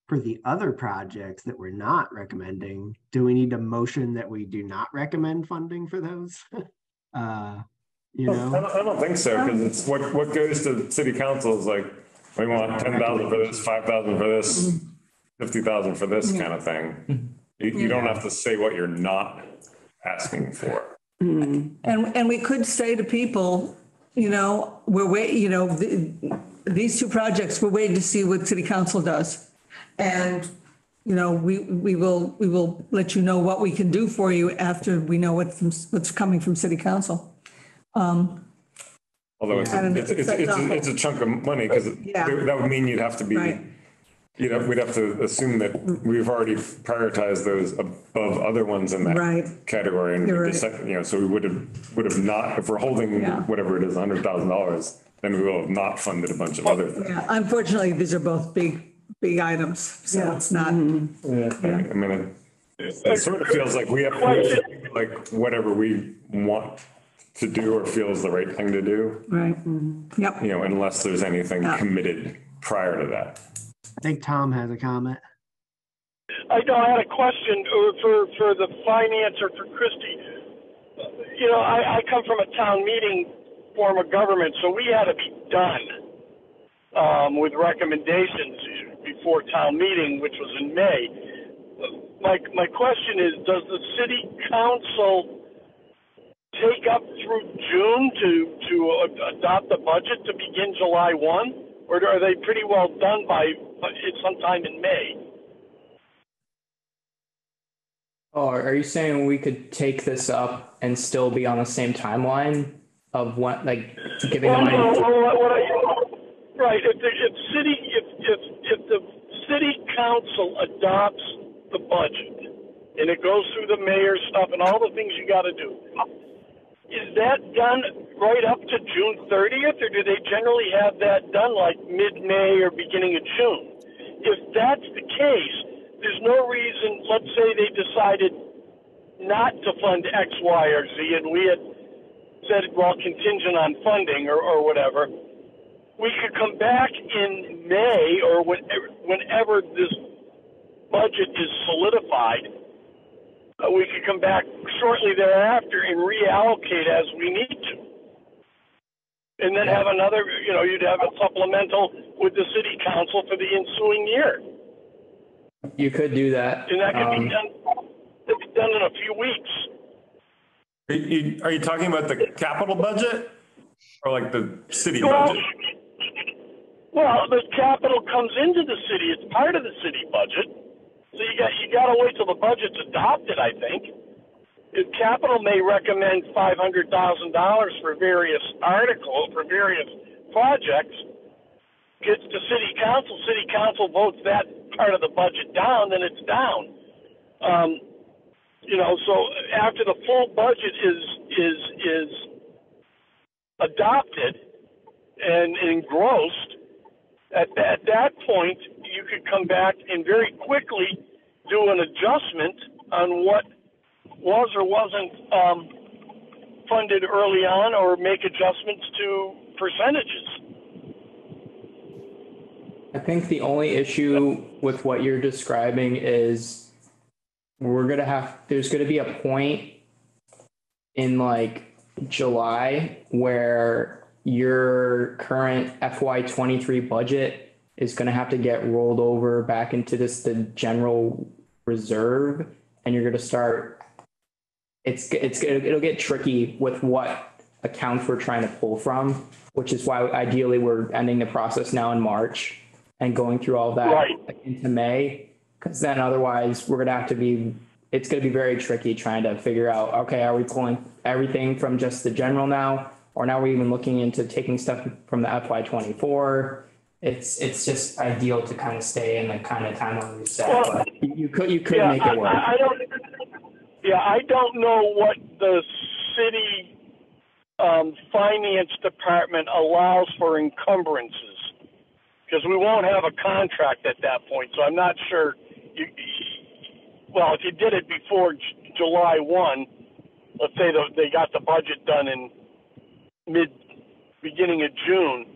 for the other projects that we're not recommending, do we need to motion that we do not recommend funding for those? I don't think so, because it's what goes to city council is like, we want 10,000 for this, 5,000 for this, 50,000 for this kind of thing. You don't have to say what you're not asking for. And we could say to people, these two projects, we're waiting to see what city council does. And, we will let you know what we can do for you after we know what's coming from city council. Although it's a chunk of money, because that would mean you'd have to be, we'd have to assume that we've already prioritized those above other ones in that category. And so we would have not, if we're holding whatever it is, $100,000, then we will have not funded a bunch of other things. Yeah, unfortunately, these are both big items, so it's not. I mean, it sort of feels like we have to do like whatever we want to do or feels the right thing to do. Right. Yep. Unless there's anything committed prior to that. I think Tom has a comment. I had a question for the finance or for Christie. I come from a town meeting form of government, so we had to be done with recommendations before town meeting, which was in May. My question is, does the city council take up through June to adopt the budget to begin July 1? Or are they pretty well done by sometime in May? Oh, are you saying we could take this up and still be on the same timeline of what, like, giving them? Right. If the city council adopts the budget and it goes through the mayor's stuff and all the things you got to do, is that done right up to June 30th, or do they generally have that done like mid-May or beginning of June? If that's the case, there's no reason, let's say they decided not to fund X, Y, or Z, and we had said, well, contingent on funding or whatever, we could come back in May or whenever this budget is solidified. We could come back shortly thereafter and reallocate as we need to. And then have another, you'd have a supplemental with the city council for the ensuing year. You could do that. And that could be done in a few weeks. Are you talking about the capital budget or like the city budget? Well, the capital comes into the city. It's part of the city budget. So you got to wait till the budget's adopted, I think. If capital may recommend $500,000 for various articles, for various projects, gets to city council votes that part of the budget down, then it's down. So after the full budget is adopted and engrossed, at that point, you could come back and very quickly do an adjustment on what was or wasn't funded early on, or make adjustments to percentages. I think the only issue with what you're describing is there's going to be a point in like July where your current FY23 budget is going to have to get rolled over back into the general reserve, and you're going to start. It'll get tricky with what accounts we're trying to pull from, which is why ideally we're ending the process now in March and going through all that into May, because then otherwise we're going to have to be it's going to be very tricky trying to figure out, okay, are we pulling everything from just the general now? Or now we're even looking into taking stuff from the FY24. It's just ideal to kind of stay in the kind of timeline we set. Well, but you could make it work. I don't know what the city finance department allows for encumbrances, because we won't have a contract at that point. So I'm not sure. Well, if you did it before July 1, let's say they got the budget done in beginning of June,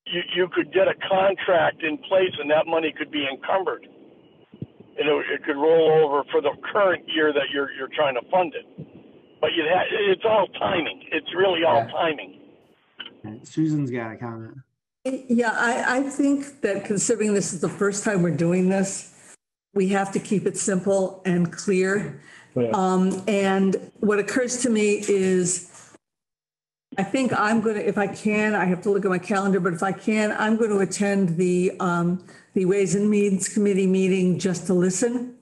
you could get a contract in place and that money could be encumbered. And it could roll over for the current year that you're trying to fund it. But it's all timing. It's really all timing. Susan's got a comment. Yeah, I think that considering this is the first time we're doing this, we have to keep it simple and clear. And what occurs to me is, I think I'm going to, if I can, I have to look at my calendar, but if I can, I'm going to attend the Ways and Means Committee meeting just to listen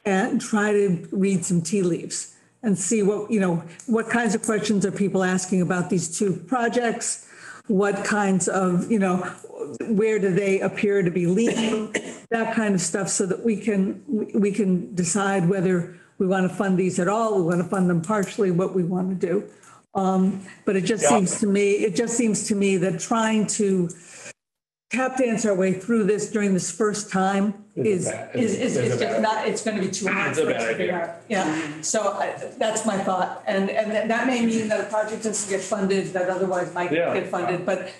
and try to read some tea leaves and see what kinds of questions are people asking about these two projects? What kinds of, where do they appear to be leaning? That kind of stuff, so that we can decide whether we want to fund these at all, we want to fund them partially, what we want to do. But it just seems to me that trying to tap dance our way through this during this first time is just not, it's going to be too hard for us to figure out. Yeah, so that's my thought. And that may mean that a project doesn't get funded that otherwise might get funded, but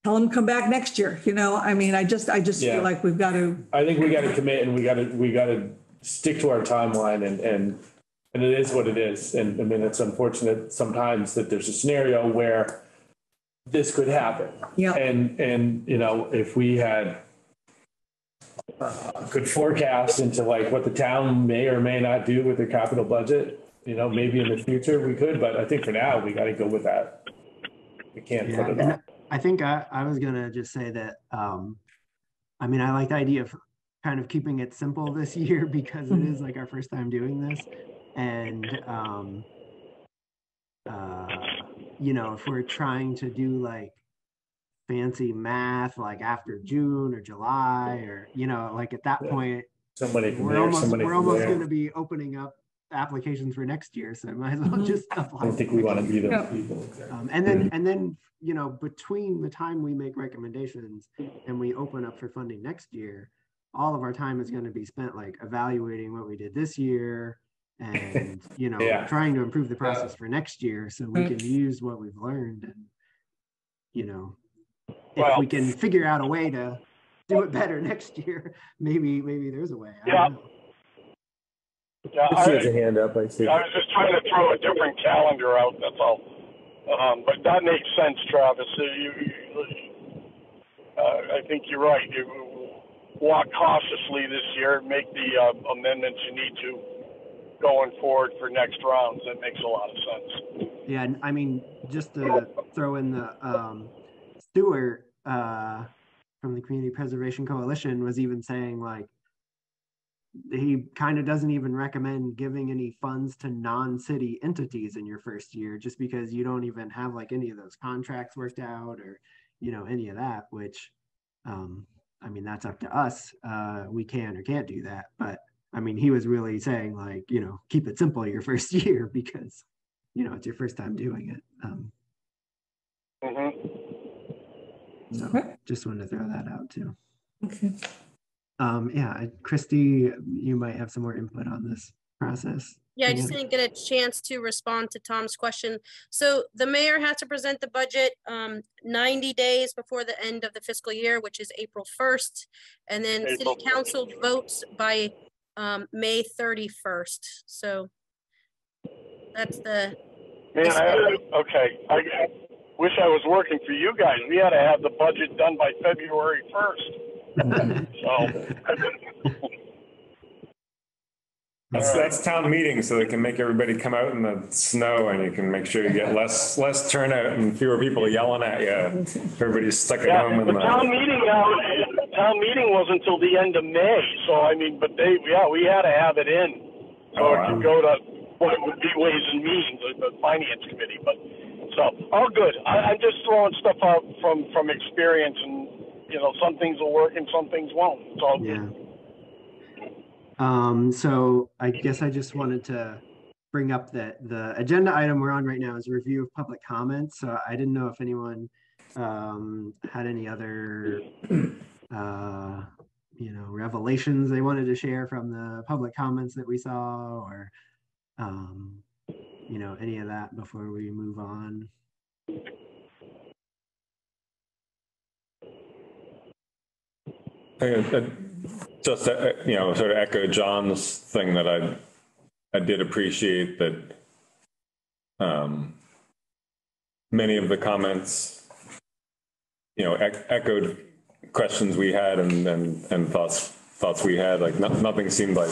tell them to come back next year. I mean, I just feel like we've got to. I think we got to commit, and we got to stick to our timeline, and it is what it is. And I mean, it's unfortunate sometimes that there's a scenario where this could happen. Yeah. And if we had good forecast into like what the town may or may not do with their capital budget, maybe in the future we could, but I think for now we got to go with that. We can't put it off. I think I was gonna just say that, I mean, I like the idea of kind of keeping it simple this year because it is like our first time doing this. And, if we're trying to do like fancy math, like after June or July, or, like at that point, we're almost going to be opening up applications for next year. So I might as well just apply. I don't think we want to be those people. And then, between the time we make recommendations and we open up for funding next year, all of our time is going to be spent like evaluating what we did this year and, trying to improve the process for next year so we can use what we've learned. And, if we can figure out a way to do it better next year, maybe there's a way. I see a hand up. I see. I was just trying to throw a different calendar out, that's all. But that makes sense, Travis. I think you're right. You walk cautiously this year, make the amendments you need to going forward for next rounds. That makes a lot of sense. Yeah, I mean, just to throw in the Stewart from the Community Preservation Coalition was even saying like he kind of doesn't even recommend giving any funds to non-city entities in your first year, just because you don't even have like any of those contracts worked out or any of that, which I mean, that's up to us. We can or can't do that, but I mean, he was really saying like, keep it simple your first year because, it's your first time doing it. So just wanted to throw that out too. Okay. Christy, you might have some more input on this process. Yeah, I just didn't get a chance to respond to Tom's question. So the mayor has to present the budget 90 days before the end of the fiscal year, which is April 1st. And then city council votes by May 31st. So that's the... Man, I wish I was working for you guys. We had to have the budget done by February 1st. That's town meeting, so they can make everybody come out in the snow, and you can make sure you get less turnout and fewer people yelling at you. Everybody's stuck at home. The town meeting now, town meeting wasn't until the end of May. So, I mean, but we had to have it in or to go to what would be Ways and Means, the Finance Committee. But so, all good. I'm just throwing stuff out from experience, and some things will work and some things won't. It's all good. So I guess I just wanted to bring up that the agenda item we're on right now is a review of public comments. So I didn't know if anyone had any other revelations they wanted to share from the public comments that we saw, or any of that before we move on. Just sort of echo John's thing that I did appreciate that many of the comments echoed questions we had and thoughts we had. Like nothing seemed like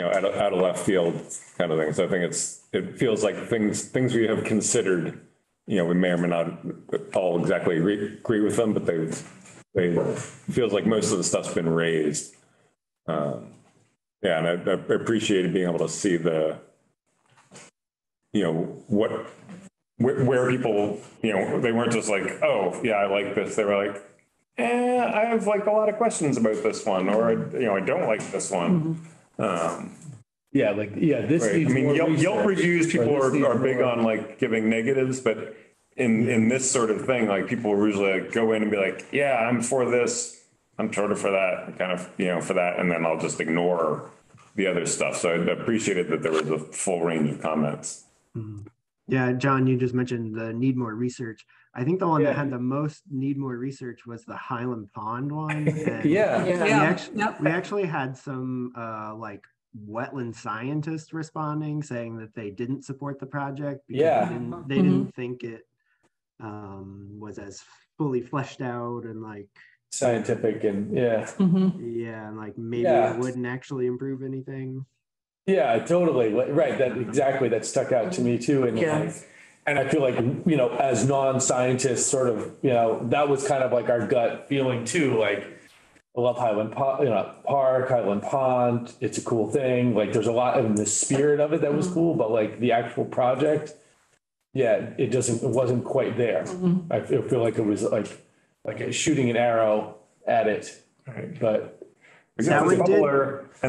out of left field kind of thing. So I think it feels like things we have considered. We may or may not all exactly agree with them, but they feels like most of the stuff's been raised. And I appreciated being able to see the where people they weren't just like, oh yeah, I like this. They were like, I have like a lot of questions about this one, or I don't like this one. This right. needs more Yelp reviews, people are big more on like giving negatives, but in this sort of thing, like people will usually like go in and be like, yeah, I'm for this, I'm sort of for that, kind of, for that, and then I'll just ignore the other stuff. So I appreciated that there was a full range of comments. Mm-hmm. Yeah, John, you just mentioned the need more research. I think the one that had the most need more research was the Highland Pond one. And we actually had some like wetland scientists responding, saying that they didn't support the project because they didn't think it was as fully fleshed out and like scientific and and like maybe it wouldn't actually improve anything. Yeah, totally. Right. That stuck out to me too. And and I feel like, as non-scientists sort of, that was kind of like our gut feeling too. Like, I love Highland Park, Highland Pond. It's a cool thing. Like there's a lot in the spirit of it that was cool, but like the actual project, it wasn't quite there. I feel like it was like shooting an arrow at it, but and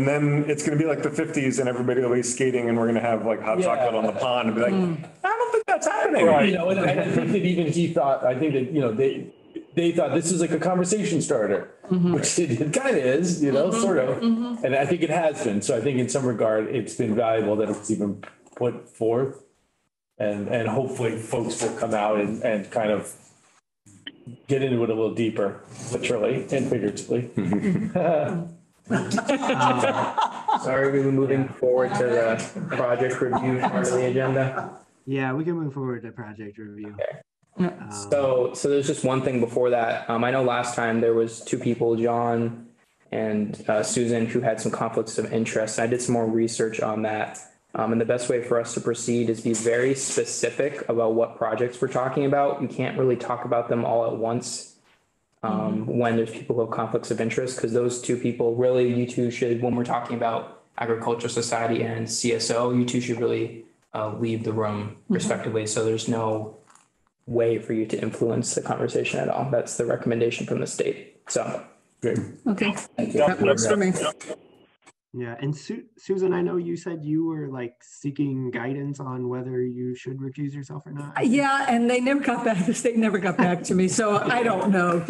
then it's going to be like the 50s and everybody will be skating and we're going to have like hot chocolate on the pond and be like, I don't think that's happening. Right. And I think that even he thought, I think that, they thought this is like a conversation starter, which it kind of is, sort of. And I think it has been. So I think in some regard, it's been valuable that it's even put forth, and hopefully folks will come out and kind of get into it a little deeper, literally and figuratively. Sorry, we're moving forward to the project review part of the agenda. Yeah, we can move forward to project review. Okay. So there's just one thing before that. I know last time there was two people, John and Susan, who had some conflicts of interest. I did some more research on that. And the best way for us to proceed is be very specific about what projects we're talking about. You can't really talk about them all at once when there's people who have conflicts of interest, because those two people really, you two should, when we're talking about Agricultural Society and CSO, you two should really leave the room respectively. So there's no way for you to influence the conversation at all. That's the recommendation from the state. So great. Okay. Thank you. That works for me. Yeah, and Susan, I know you said you were like seeking guidance on whether you should recuse yourself or not. Yeah, and they never got back, the state never got back to me, so I don't know,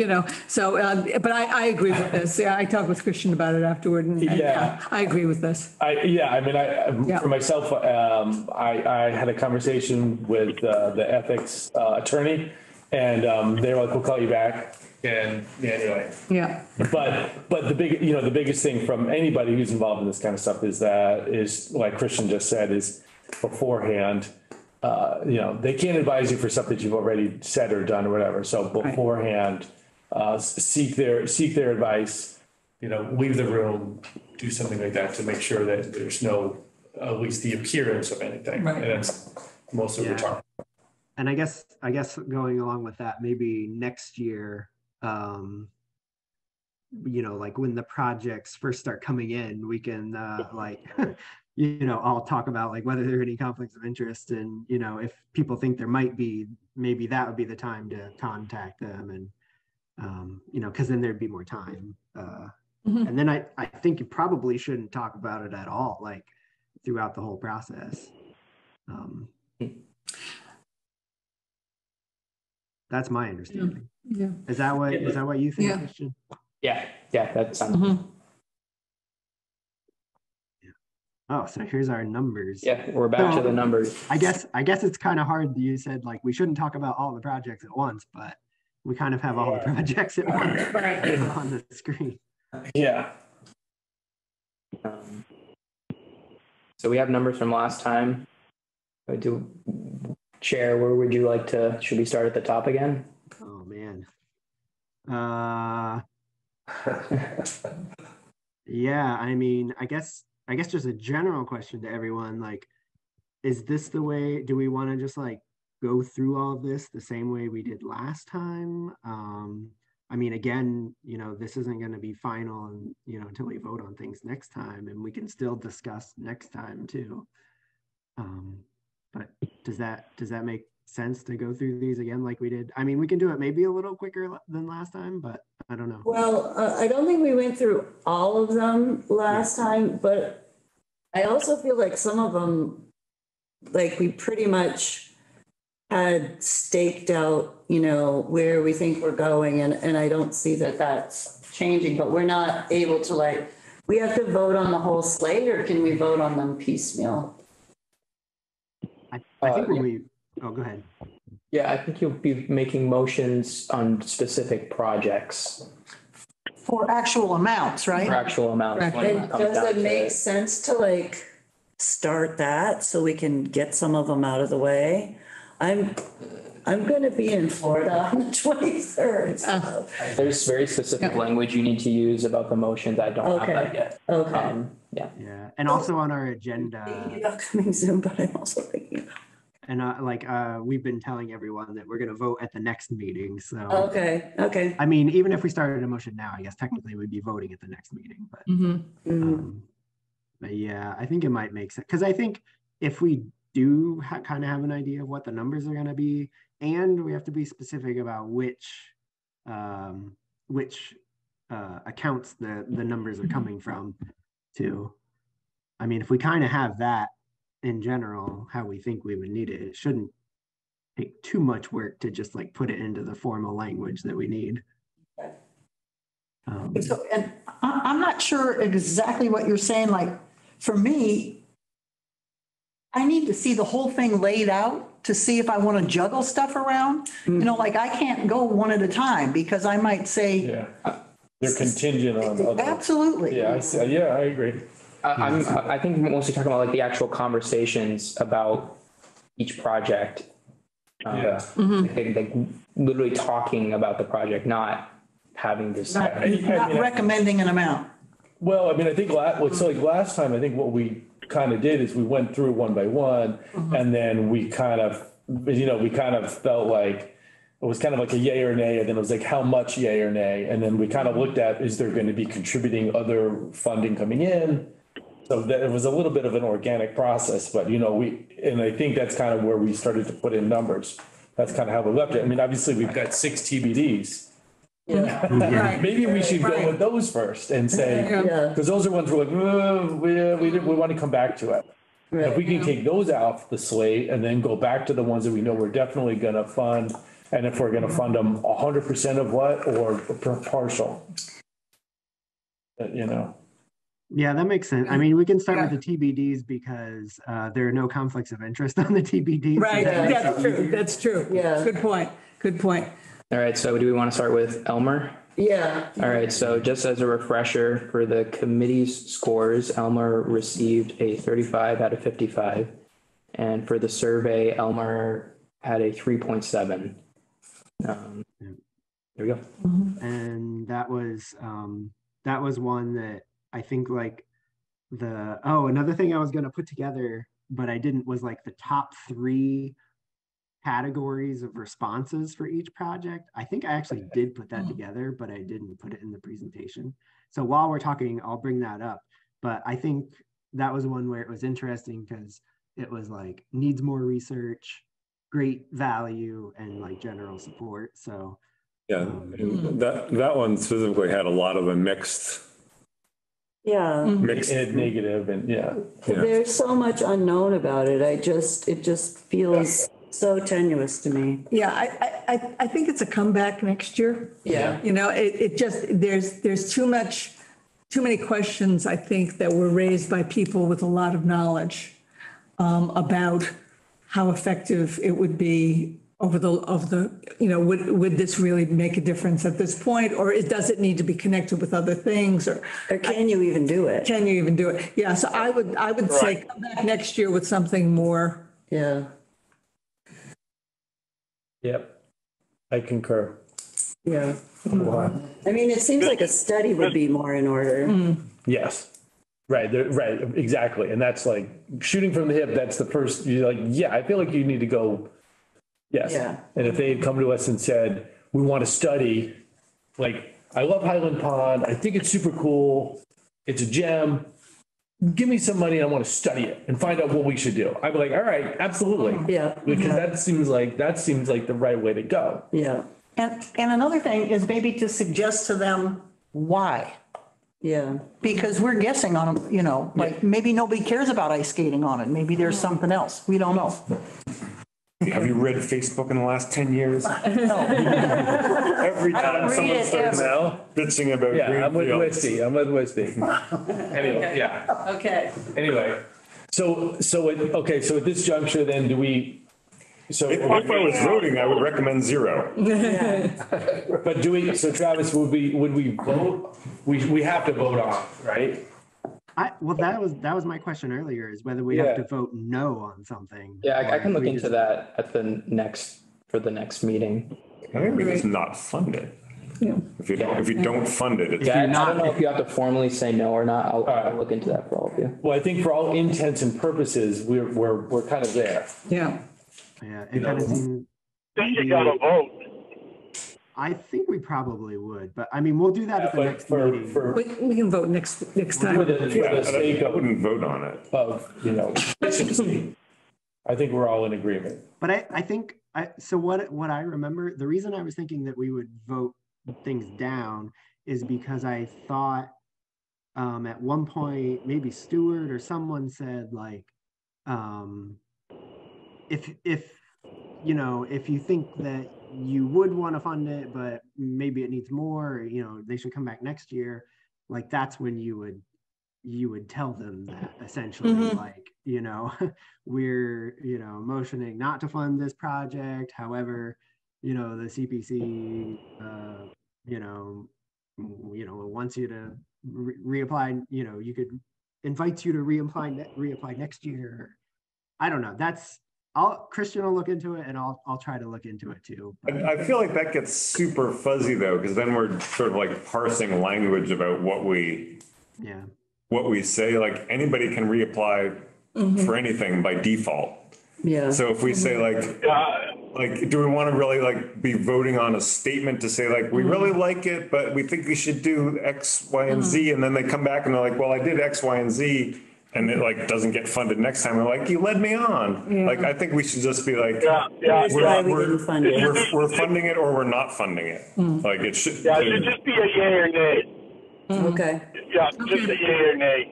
so, but I agree with this. Yeah, I talked with Christian about it afterward, and I agree with this. For myself, I had a conversation with the ethics attorney, and they were like, we'll call you back. And anyway, but the biggest thing from anybody who's involved in this kind of stuff is like Christian just said, is beforehand, they can't advise you for stuff that you've already said or done or whatever. So beforehand, seek their advice, leave the room, do something like that to make sure that there's no, at least the appearance of anything. Right. And that's most of the time. And I guess going along with that, maybe next year, like when the projects first start coming in, we can like, all talk about like whether there are any conflicts of interest, and, if people think there might be, maybe that would be the time to contact them, and, because then there'd be more time. And then I think you probably shouldn't talk about it at all, like throughout the whole process. That's my understanding. Yeah. Is that what you think, Yeah. Christian? Yeah, that sounds. Oh, so here's our numbers. Yeah, we're back to the numbers. I guess it's kind of hard. You said like we shouldn't talk about all the projects at once, but we kind of have all the projects at once on the screen. Yeah. So we have numbers from last time. Chair, where would you like to, should we start at the top again? Oh man. Yeah, I mean, I guess just a general question to everyone, like, is this the way, do we want to just like go through all of this the same way we did last time? I mean, again, this isn't going to be final, and, until we vote on things next time, and we can still discuss next time too. But does that make sense to go through these again like we did? I mean, we can do it maybe a little quicker than last time, but I don't know. Well, I don't think we went through all of them last time, but I also feel like some of them, like we pretty much had staked out, where we think we're going, and I don't see that that's changing, but we're not able to, like, we have to vote on the whole slate, or can we vote on them piecemeal? I think when go ahead. Yeah, I think you'll be making motions on specific projects. For actual amounts, right? For actual amounts. when And comes does down it to make sense to like start that so we can get some of them out of the way? I'm going to be in Florida on the 23rd. So. There's very specific language you need to use about the motions. I don't have that yet. Okay. Yeah, and also on our agenda. Thinking about coming soon, but I'm also thinking about. And we've been telling everyone that we're going to vote at the next meeting. So Okay. I mean, even if we started a motion now, I guess technically we'd be voting at the next meeting. But but yeah, I think it might make sense, because I think if we do kind of have an idea of what the numbers are going to be, and we have to be specific about which accounts the numbers are coming from too. I mean, if we kind of have that in general, how we think we would need it, it shouldn't take too much work to just like put it into the formal language that we need. So, and I'm not sure exactly what you're saying. Like, for me, I need to see the whole thing laid out to see if I want to juggle stuff around. Like I can't go one at a time, because I might say. Yeah. They're contingent on. Absolutely. Yeah, I agree. I think mostly talking about like the actual conversations about each project. Like literally talking about the project, not having this. Not recommending an amount. Well, I mean, I think last time, I think what we kind of did is we went through one by one, and then we kind of felt like it was kind of like a yay or nay, and then it was like how much yay or nay, and then we kind of looked at, is there going to be contributing other funding coming in? So that it was a little bit of an organic process, but and I think that's kind of where we started to put in numbers. That's kind of how we left it. I mean, obviously we've got 6 TBDs. Right. Maybe we should go with those first and say, because those are ones we're like, we want to come back to it. Right. If we can take those off the slate and then go back to the ones that we know we're definitely going to fund, and if we're going to fund them 100% of what, or partial, Yeah, that makes sense. I mean, we can start with the TBDs because there are no conflicts of interest on the TBDs. Right, So that's true. Yeah. Good point. All right, so do we want to start with Elmer? Yeah. All right, so just as a refresher for the committee's scores, Elmer received a 35 out of 55. And for the survey, Elmer had a 3.7. There we go. And that was one that I think like another thing I was going to put together, but I didn't, was like the top 3 categories of responses for each project. I think I actually did put that together, but I didn't put it in the presentation. So while we're talking, I'll bring that up. But I think that was one where it was interesting because it was like needs more research, great value, and like general support. So yeah, that one specifically had a lot of a mixed. Yeah. Negative and yeah. There's so much unknown about it. It just feels so tenuous to me. Yeah, I think it's a comeback next year. Yeah. You know, it just, there's too many questions, I think, that were raised by people with a lot of knowledge about how effective it would be over the, you know, would this really make a difference at this point? Or does it need to be connected with other things? Or can you even do it? Can you even do it? Yeah, so I would say come back next year with something more. Yeah. Yep. I concur. Yeah. I mean, it seems like a study would be more in order. Yes. Right. Right. Exactly. And that's like shooting from the hip. That's the first, you're like, yeah, I feel like you need to go. Yes. Yeah. And if they had come to us and said, we want to study, like, I love Highland Pond. I think it's super cool. It's a gem. Give me some money. I want to study it and find out what we should do. I'd be like, all right, absolutely. Yeah. Because that seems like the right way to go. Yeah. And another thing is maybe to suggest to them why. Yeah. Because we're guessing on them, you know, like maybe nobody cares about ice skating on it. Maybe there's something else. We don't know. Have you read Facebook in the last 10 years? No. Every time read someone it starts bitching about Yeah, I'm with greenfields. Whiskey. Anyway, yeah. Okay. Anyway, so at this juncture, then do we? So If I was voting, I would recommend 0. but do we? So Travis, would we vote? We have to vote on, right? Well, that was my question earlier, is whether we have to vote no on something. Yeah, I or can look we into just- that at the next meeting. I think we just not fund it. If you don't fund it, it's. Yeah, I don't know if you have to formally say no or not. I'll look into that for all of you. Well, I think for all intents and purposes, we're kind of there. Yeah. Yeah, it kind of seems. Then you gotta vote. I think we probably would, but I mean, we'll do that at the But next meeting. We can vote next time. For the sake I wouldn't vote on it. of efficiency, I think we're all in agreement. But I think so what I remember, the reason I was thinking that we would vote things down is because I thought at one point, maybe Stewart or someone said like, if you think that you would want to fund it, but maybe it needs more, they should come back next year. Like that's when you would tell them that essentially, like, we're, motioning not to fund this project. However, the CPC, wants you to reapply, you could invite you to reapply next year. I don't know. Christian will look into it, and I'll try to look into it too. I feel like that gets super fuzzy though, because then we're sort of like parsing language about what we say. Like anybody can reapply for anything by default. Yeah. So if we say like, do we want to really like be voting on a statement to say like, we really like it, but we think we should do X, Y, and Z. And then they come back and they're like, well, I did X, Y, and Z. And it like doesn't get funded next time. We're like, you led me on. Yeah. Like, I think we should just be like, we're funding it or we're not funding it. Like it should. Yeah, it should just be a yay or nay. Okay. Yeah, just a yay or nay.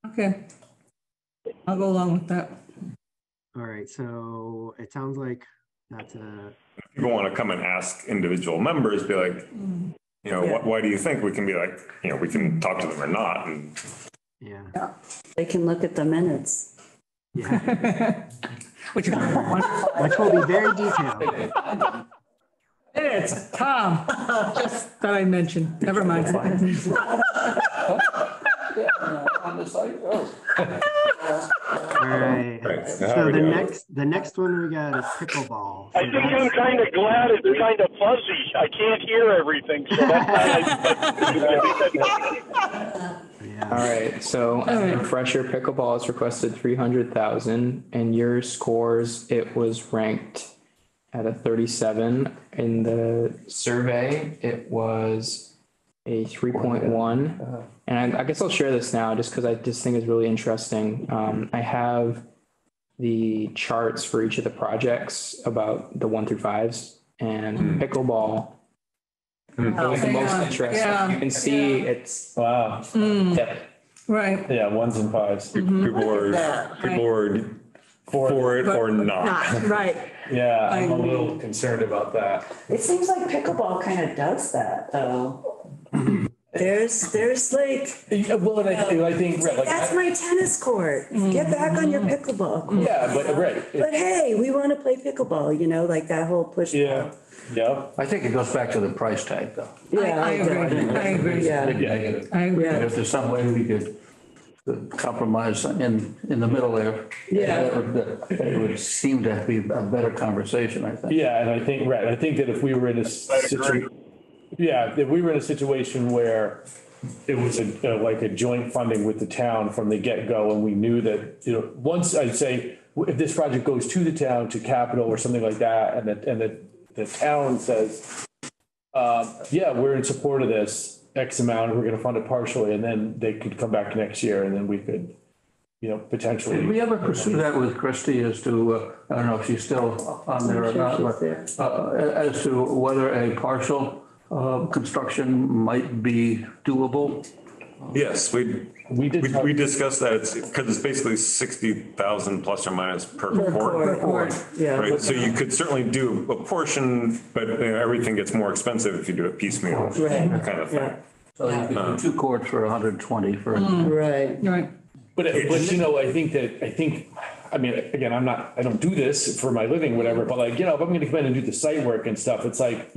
Okay. I'll go along with that. All right. So it sounds like that's people want to come and ask individual members, be like, why do you think? We can be like, we can talk to them or not. And They can look at the minutes. Yeah. which will be very detailed. It's Tom. Just thought I'd mention. Never mind. On the site. Oh. All right. Right. So How are we doing? the next one we got is pickleball. So I think I'm kind of glad it's kind of fuzzy. I can't hear everything, so yeah. All right, so refresher pickleball has requested 300,000 and your scores, it was ranked at a 37. In the survey, it was a 3.1. And I guess I'll share this now just because I just think it's really interesting. I have the charts for each of the projects about the 1 through 5s and pickleball. It was the most interesting. Yeah. You can see it's Wow. yeah. Right. Yeah, 1s and 5s. People were for it or not. Right. Yeah, I'm a little concerned about that. It seems like pickleball kind of does that, though. There's like, Yeah, well, and I think, right, like. that's my tennis court. Get back on your pickleball court. Yeah, but, right. But hey, we want to play pickleball, you know, like that whole push. Yeah, yeah. I think it goes back to the price tag, though. Yeah, I agree. I agree. Yeah. I agree. And if there's some way we could compromise in the middle there. Yeah. It would seem to be a better conversation, I think. Yeah, and I think, right, I think that if we were in a situation, if we were in a situation where it was like a joint funding with the town from the get-go, and we knew that, you know, once I'd say, if this project goes to the town, to capital or something like that, and the town says, yeah, we're in support of this X amount, we're gonna fund it partially, and then they could come back next year, and then we could, you know, potentially. Did we ever pursue that with Christie as to, I don't know if she's still on there or not, but as to whether a partial construction might be doable? Yes, we discussed that. It's because it's basically 60,000 plus or minus per court. Yeah. Right, so you could certainly do a portion, but everything gets more expensive if you do it piecemeal, Right. kind of thing. Yeah. So you could do 2 courts for 120 for. Right. Right. But you know, I think, I mean, again, I don't do this for my living, whatever, but like, you know, if I'm gonna come in and do the site work and stuff, it's like,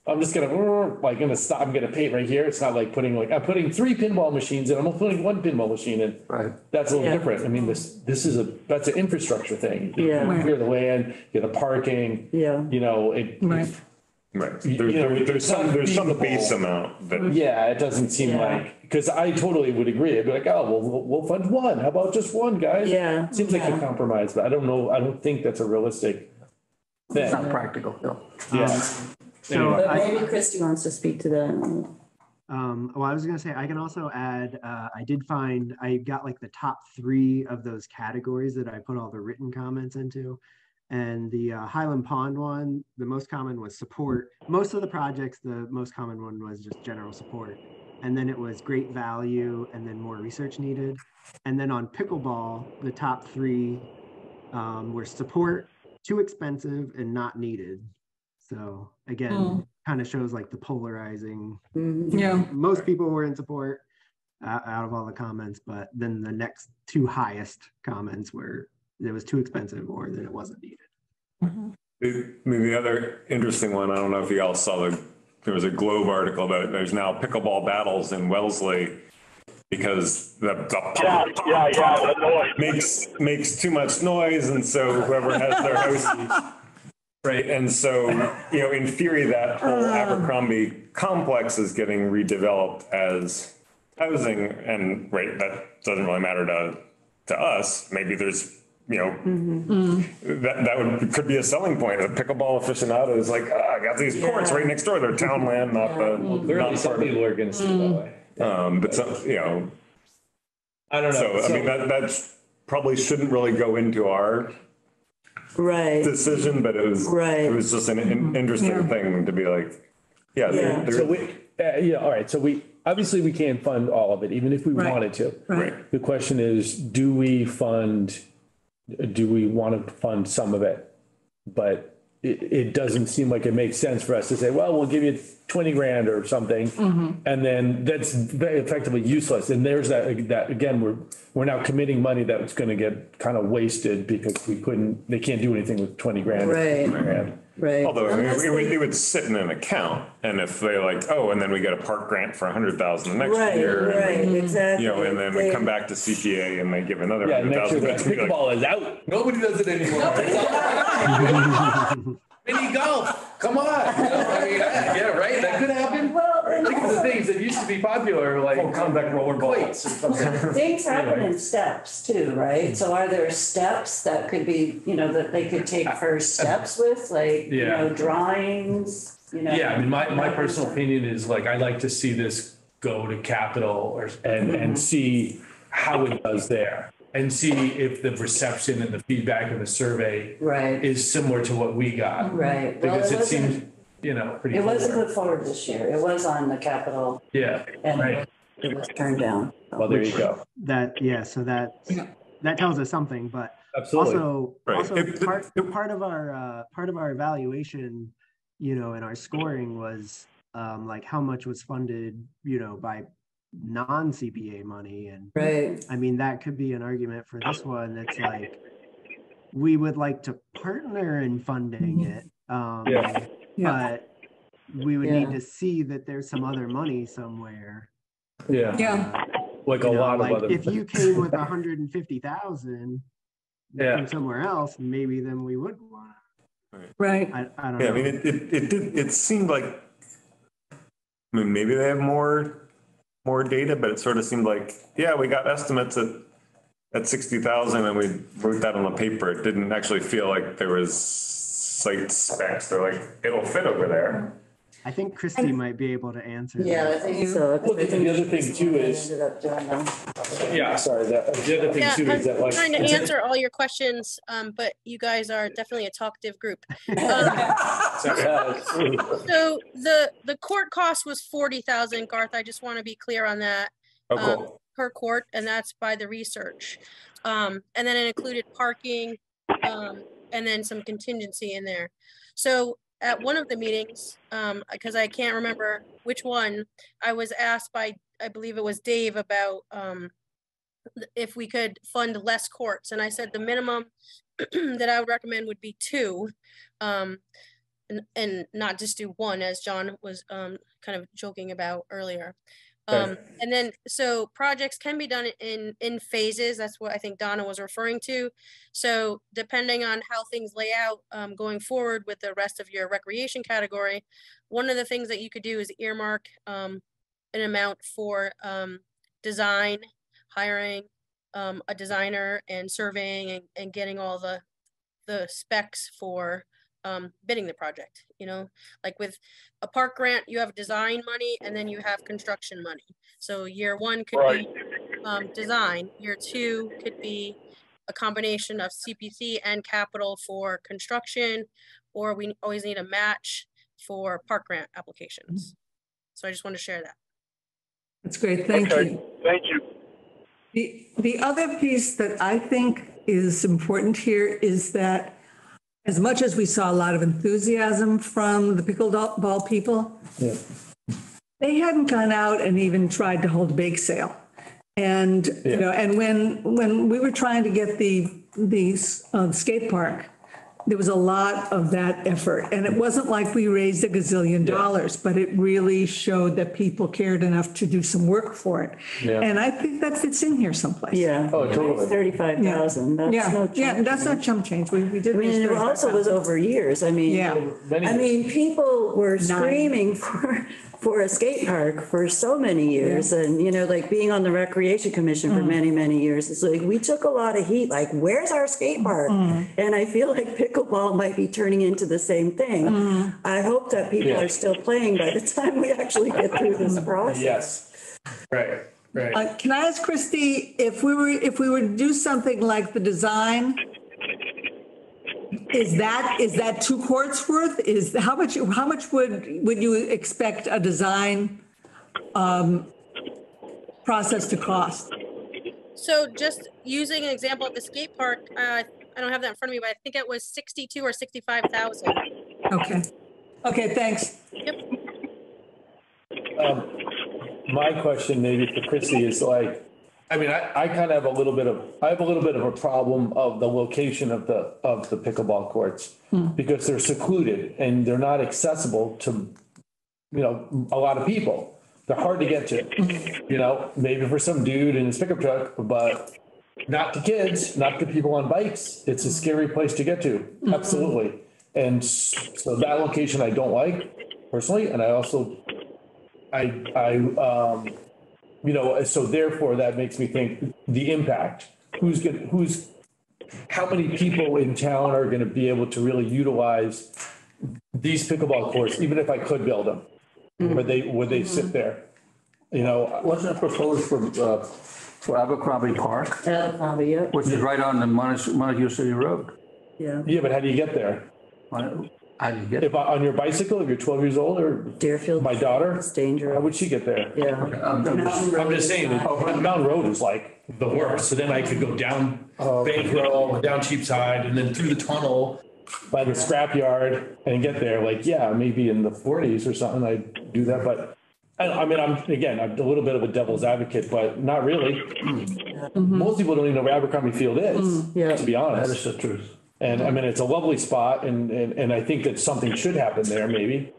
I'm just gonna stop, I'm gonna paint right here. It's not like I'm putting 3 pinball machines in, I'm putting 1 pinball machine in. Right. That's a little Yeah. different. I mean, that's an infrastructure thing. Yeah. You clear the land, you get the parking. Yeah. You know, Right. Right, You know, there's some feasible. base amount that. yeah, it doesn't seem like, because I totally would agree. I'd be like, oh, well, we'll fund 1. How about just 1, guys? Yeah. Seems like a compromise, but I don't know. I don't think that's a realistic thing. It's not practical, Bill. Yeah. So But maybe Christie wants to speak to that. well, I was gonna say, I can also add, I got like the top 3 of those categories that I put all the written comments into. And the Highland Pond one, the most common was support. Most of the projects, the most common one was just general support. And then it was great value and then more research needed. And then on pickleball, the top 3 were support, too expensive, and not needed. So again, kind of shows like the polarizing. Yeah. Most people were in support out of all the comments, but then the next 2 highest comments were it was too expensive or that it wasn't needed. The other interesting one, I don't know if you all saw there was a Globe article about there's now pickleball battles in Wellesley because the noise makes too much noise, and so whoever has their house. Right, and so, you know, in theory, that whole Abercrombie complex is getting redeveloped as housing, and right, that doesn't really matter to us. Maybe there's, you know, that could be a selling point. A pickleball aficionado is like, I got these courts right next door. They're town land, not Clearly, some people are going to see it that way. but some, you know, I don't know. so I mean that probably shouldn't really go into our decision, but it was just an interesting thing to be like, all right. So we can't fund all of it, even if we wanted to. Right. The question is, do we want to fund some of it? But it doesn't seem like it makes sense for us to say, well, we'll give you 20 grand or something. And then that's very effectively useless. And there's that again, we're now committing money that's going to get kind of wasted because they can't do anything with 20 grand. Right. Or 50 grand. Right. Although I mean, Unless they- it would sit in an account, and if they like, oh, and then we get a park grant for 100,000 the next Right, year. and right, we- exactly. You know, and then we come back to CPA and they give another Yeah, next year, 100,000. pickleball is out. Nobody does it anymore. Mini golf, come on. You know, I mean, yeah, right, that could happen. Well, and Think of the things that used to be popular, like. Contact rollerball. Weights or something. things happen in steps too, right? So are there steps that could be, that they could take first steps with, like, Yeah. drawings, Yeah, I mean, my personal opinion is like, I'd like to see this go to capital and see how it does there. And see if the reception and the feedback of the survey Right. is similar to what we got. Right. Well, Because it it wasn't- seems, pretty. It wasn't clear. put forward this year. It was on the Capitol Yeah, and right. it was turned down. Well, there you go. So that tells us something, but Absolutely. Right. part of our evaluation, and our scoring was like how much was funded, by non-CPA money. And Right. I mean, that could be an argument for this one. That's like, we would like to partner in funding it. Yeah. But we would Yeah. need to see that there's some other money somewhere. Yeah, Yeah, like a lot of Like other. if you came with 150,000 Yeah. from somewhere else, maybe then we would want right. to. I don't Yeah, know. I mean, it seemed like, I mean, maybe they have more data, but it sort of seemed like, yeah, we got estimates at 60,000 and we wrote that on the paper. It didn't actually feel like there was site specs. They're like, it'll fit over there. I think Christy might be able to answer Yeah, I that. think so. Well, the other thing too is, Ended up doing that. yeah, sorry, the other thing Yeah, too is that I'm like. trying to answer all your questions, but you guys are definitely a talkative group. So the court cost was 40,000, Garth. I just want to be clear on that. Oh, cool. Per court, and that's by the research. And then it included parking, and then some contingency in there. So at one of the meetings, because I can't remember which one, I was asked by, I believe it was Dave, about if we could fund less courts. And I said the minimum that I would recommend would be 2. And not just do 1, as John was kind of joking about earlier. Right. And then, so projects can be done in phases. That's what I think Donna was referring to. So depending on how things lay out going forward with the rest of your recreation category, one of the things that you could do is earmark an amount for design, hiring a designer, and surveying and getting all the specs for bidding the project. Like with a park grant, you have design money and then you have construction money. So year 1 could be design, year 2 could be a combination of CPC and capital for construction, or we always need a match for park grant applications. So I just want to share that. That's great. Thank you. Thank you. The other piece that I think is important here is that as much as we saw a lot of enthusiasm from the pickleball people, they hadn't gone out and even tried to hold a bake sale. And, and when we were trying to get the skate park, there was a lot of that effort. And it wasn't like we raised a gazillion dollars, but it really showed that people cared enough to do some work for it. Yeah. And I think that fits in here someplace. Yeah. Oh, totally. 35,000. That's Yeah, no yeah, chump that's not chump change. We did. I mean, it raise also was 35,000. over years. I mean, Yeah. People were screaming for a skate park for so many years. And, like being on the Recreation Commission for many, many years, it's like, we took a lot of heat, like, where's our skate park? And I feel like pickleball might be turning into the same thing. I hope that people are still playing by the time we actually get through this process. Yes, right. Can I ask Christy, if we were to do something like the design, is that 2 courts worth? How much would you expect a design process to cost? So just using an example of the skate park, I don't have that in front of me, but I think it was 62 or 65,000. Okay, thanks. Yep. My question maybe for Chrissy is like, I mean, I kind of have a little bit of a problem of the location of the pickleball courts because they're secluded and they're not accessible to, a lot of people. They're hard to get to, maybe for some dude in his pickup truck, but not to kids, not to people on bikes. It's a scary place to get to. Absolutely. And so that location I don't like personally. And I also, so therefore that makes me think the impact, how many people in town are going to be able to really utilize these pickleball courts, even if I could build them, would they sit there? Wasn't it proposed for Abercrombie Park? Abercrombie, yep. Which is right on the Montague City Road. Yeah. Yeah, but how do you get there? How do you get? If on your bicycle, if you're 12 years old, or Deerfield. my daughter, It's dangerous. how would she get there? Yeah. I'm just saying, Mountain Road is like the worst. So then I could go down Bank Row, down Cheapside, and then through the tunnel by the scrapyard and get there. Like, yeah, maybe in the 40s or something, I'd do that. But I mean, I'm a little bit of a devil's advocate, but not really. Most people don't even know where Abercrombie Field is, to be honest. That is the truth. And I mean, it's a lovely spot, and I think that something should happen there, maybe.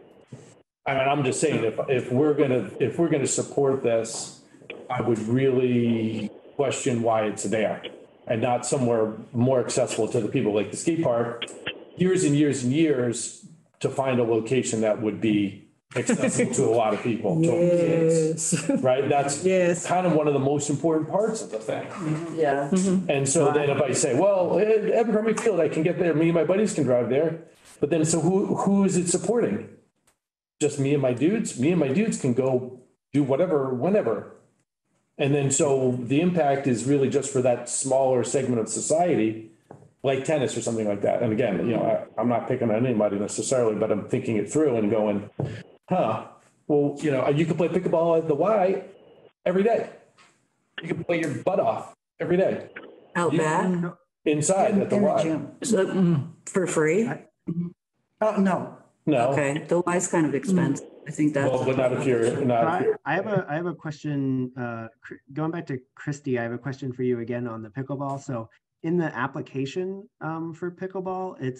I mean, I'm just saying, if we're gonna support this, I would really question why it's there and not somewhere more accessible to the people, like the skate park. Years and years and years to find a location that would be accessible to a lot of people, to kids, right? That's kind of one of the most important parts of the thing. Yeah. And so then if I say, well, Abercrombie Field, I can get there, me and my buddies can drive there, but then so who is it supporting? Just me and my dudes? Me and my dudes can go do whatever, whenever. And then so the impact is really just for that smaller segment of society, like tennis or something like that. And again, I'm not picking on anybody necessarily, but I'm thinking it through and going, well, you can play pickleball at the Y every day. You can play your butt off every day. Out back? Inside at the Y. So, for free? No. No. Okay, the Y's kind of expensive. I think that's. Well, but not if you're not. I have a question, going back to Christy, I have a question for you again on the pickleball. So in the application for pickleball, it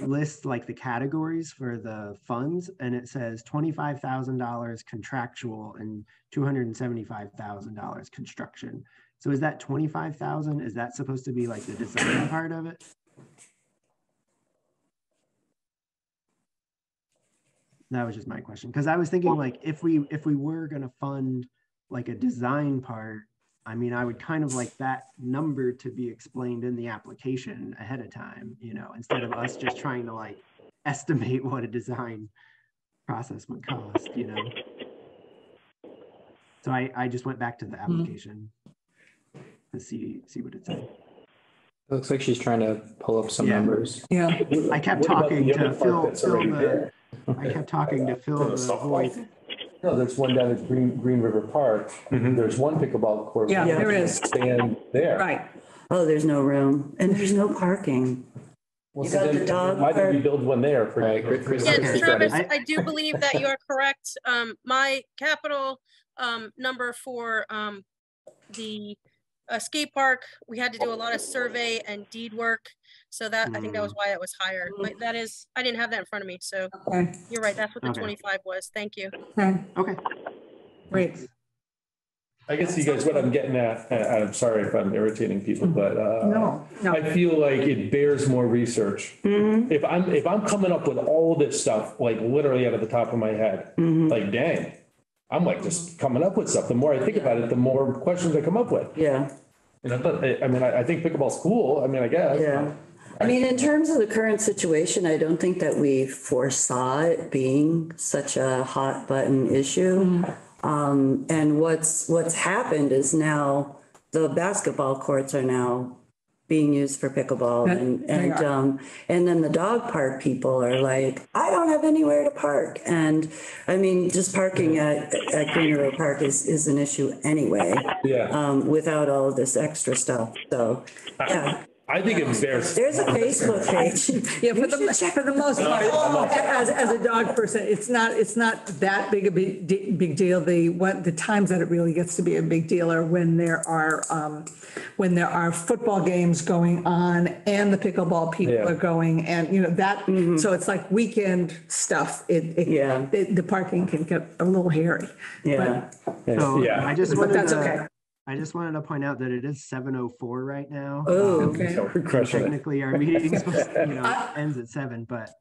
lists like the categories for the funds, and it says $25,000 contractual and $275,000 construction. So is that 25,000? Is that supposed to be like the design part of it? That was just my question, because I was thinking like if we were going to fund like a design part, I mean, I would kind of like that number to be explained in the application ahead of time, instead of us just trying to like estimate what a design process would cost, So I just went back to the application to see what it said. It looks like she's trying to pull up some numbers. Yeah. I kept talking to fill the void. No, there's one down at Green River Park. There's one pickleball court. Yeah, there is. Stand there. Right. Oh, there's no room and there's no parking. You got the dog Why did we park? build one there? Yeah, Travis, I do believe that you are correct. My capital number for the skate park, we had to do a lot of survey and deed work. So that, I think that was why it was higher. But that is, I didn't have that in front of me. So you're right. That's what the 25 was. Thank you. Okay. Great. I guess you guys, what I'm getting at, I'm sorry if I'm irritating people, but No. I feel like it bears more research. If I'm coming up with all this stuff, like literally out of the top of my head, like, dang, I'm like just coming up with stuff. The more I think about it, the more questions I come up with. Yeah. I think pickleball's cool. I mean, I guess. Yeah. I mean, in terms of the current situation, I don't think that we foresaw it being such a hot button issue. And what's happened is now the basketball courts are now being used for pickleball, and then the dog park people are like, I don't have anywhere to park. And I mean, just parking at Green River Park is an issue anyway. Yeah. Without all of this extra stuff. So yeah. I think it bears. There's a Facebook page. Yeah, for the most part, as a dog person, it's not that big a big deal. The times that it really gets to be a big deal are when there are football games going on and the pickleball people are going, and you know that. So it's like weekend stuff. The parking can get a little hairy. Yeah. So Yeah. I just But wanted that's to, okay. I just wanted to point out that it is 7:04 right now. Oh, okay. So we're crushing it. Technically, our meeting's supposed to, ends at 7, but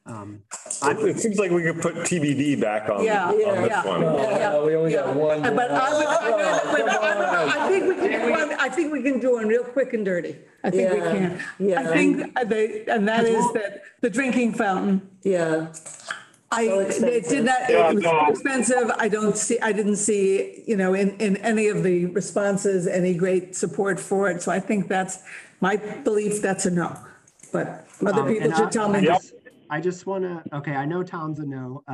It seems like we could put TBD back on Yeah, on yeah, this yeah. one. We only got one. But I think we can do one. I think we can do one real quick and dirty. I think we Yeah, can. yeah. I think and that is that the drinking fountain. Yeah. It did not, it was too expensive. I didn't see, you know, in any of the responses, any great support for it. So I think that's my belief, that's a no. But other people should tell me. I just want to, okay, I know Tom's a no.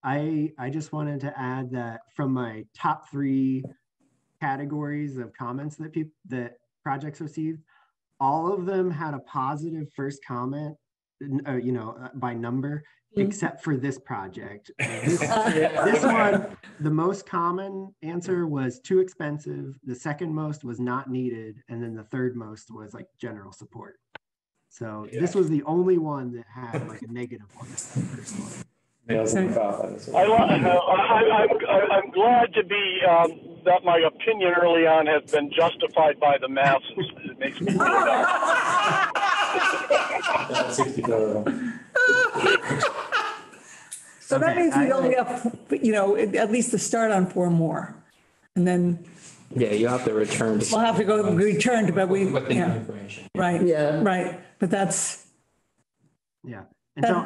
I just wanted to add that from my top 3 categories of comments that projects received, all of them had a positive first comment, you know, by number, except for this project. This one, the most common answer was too expensive. The second most was not needed. And then the third most was like general support. So this was the only one that had like a negative one. I'm glad to be that my opinion early on has been justified by the masses. It makes me feel So that means we only have, you know, at least to start on 4 more. And then Yeah, you have to return. we'll have to go return, but we, With the new yeah, information. right. Yeah. Right. But that's, Yeah. And so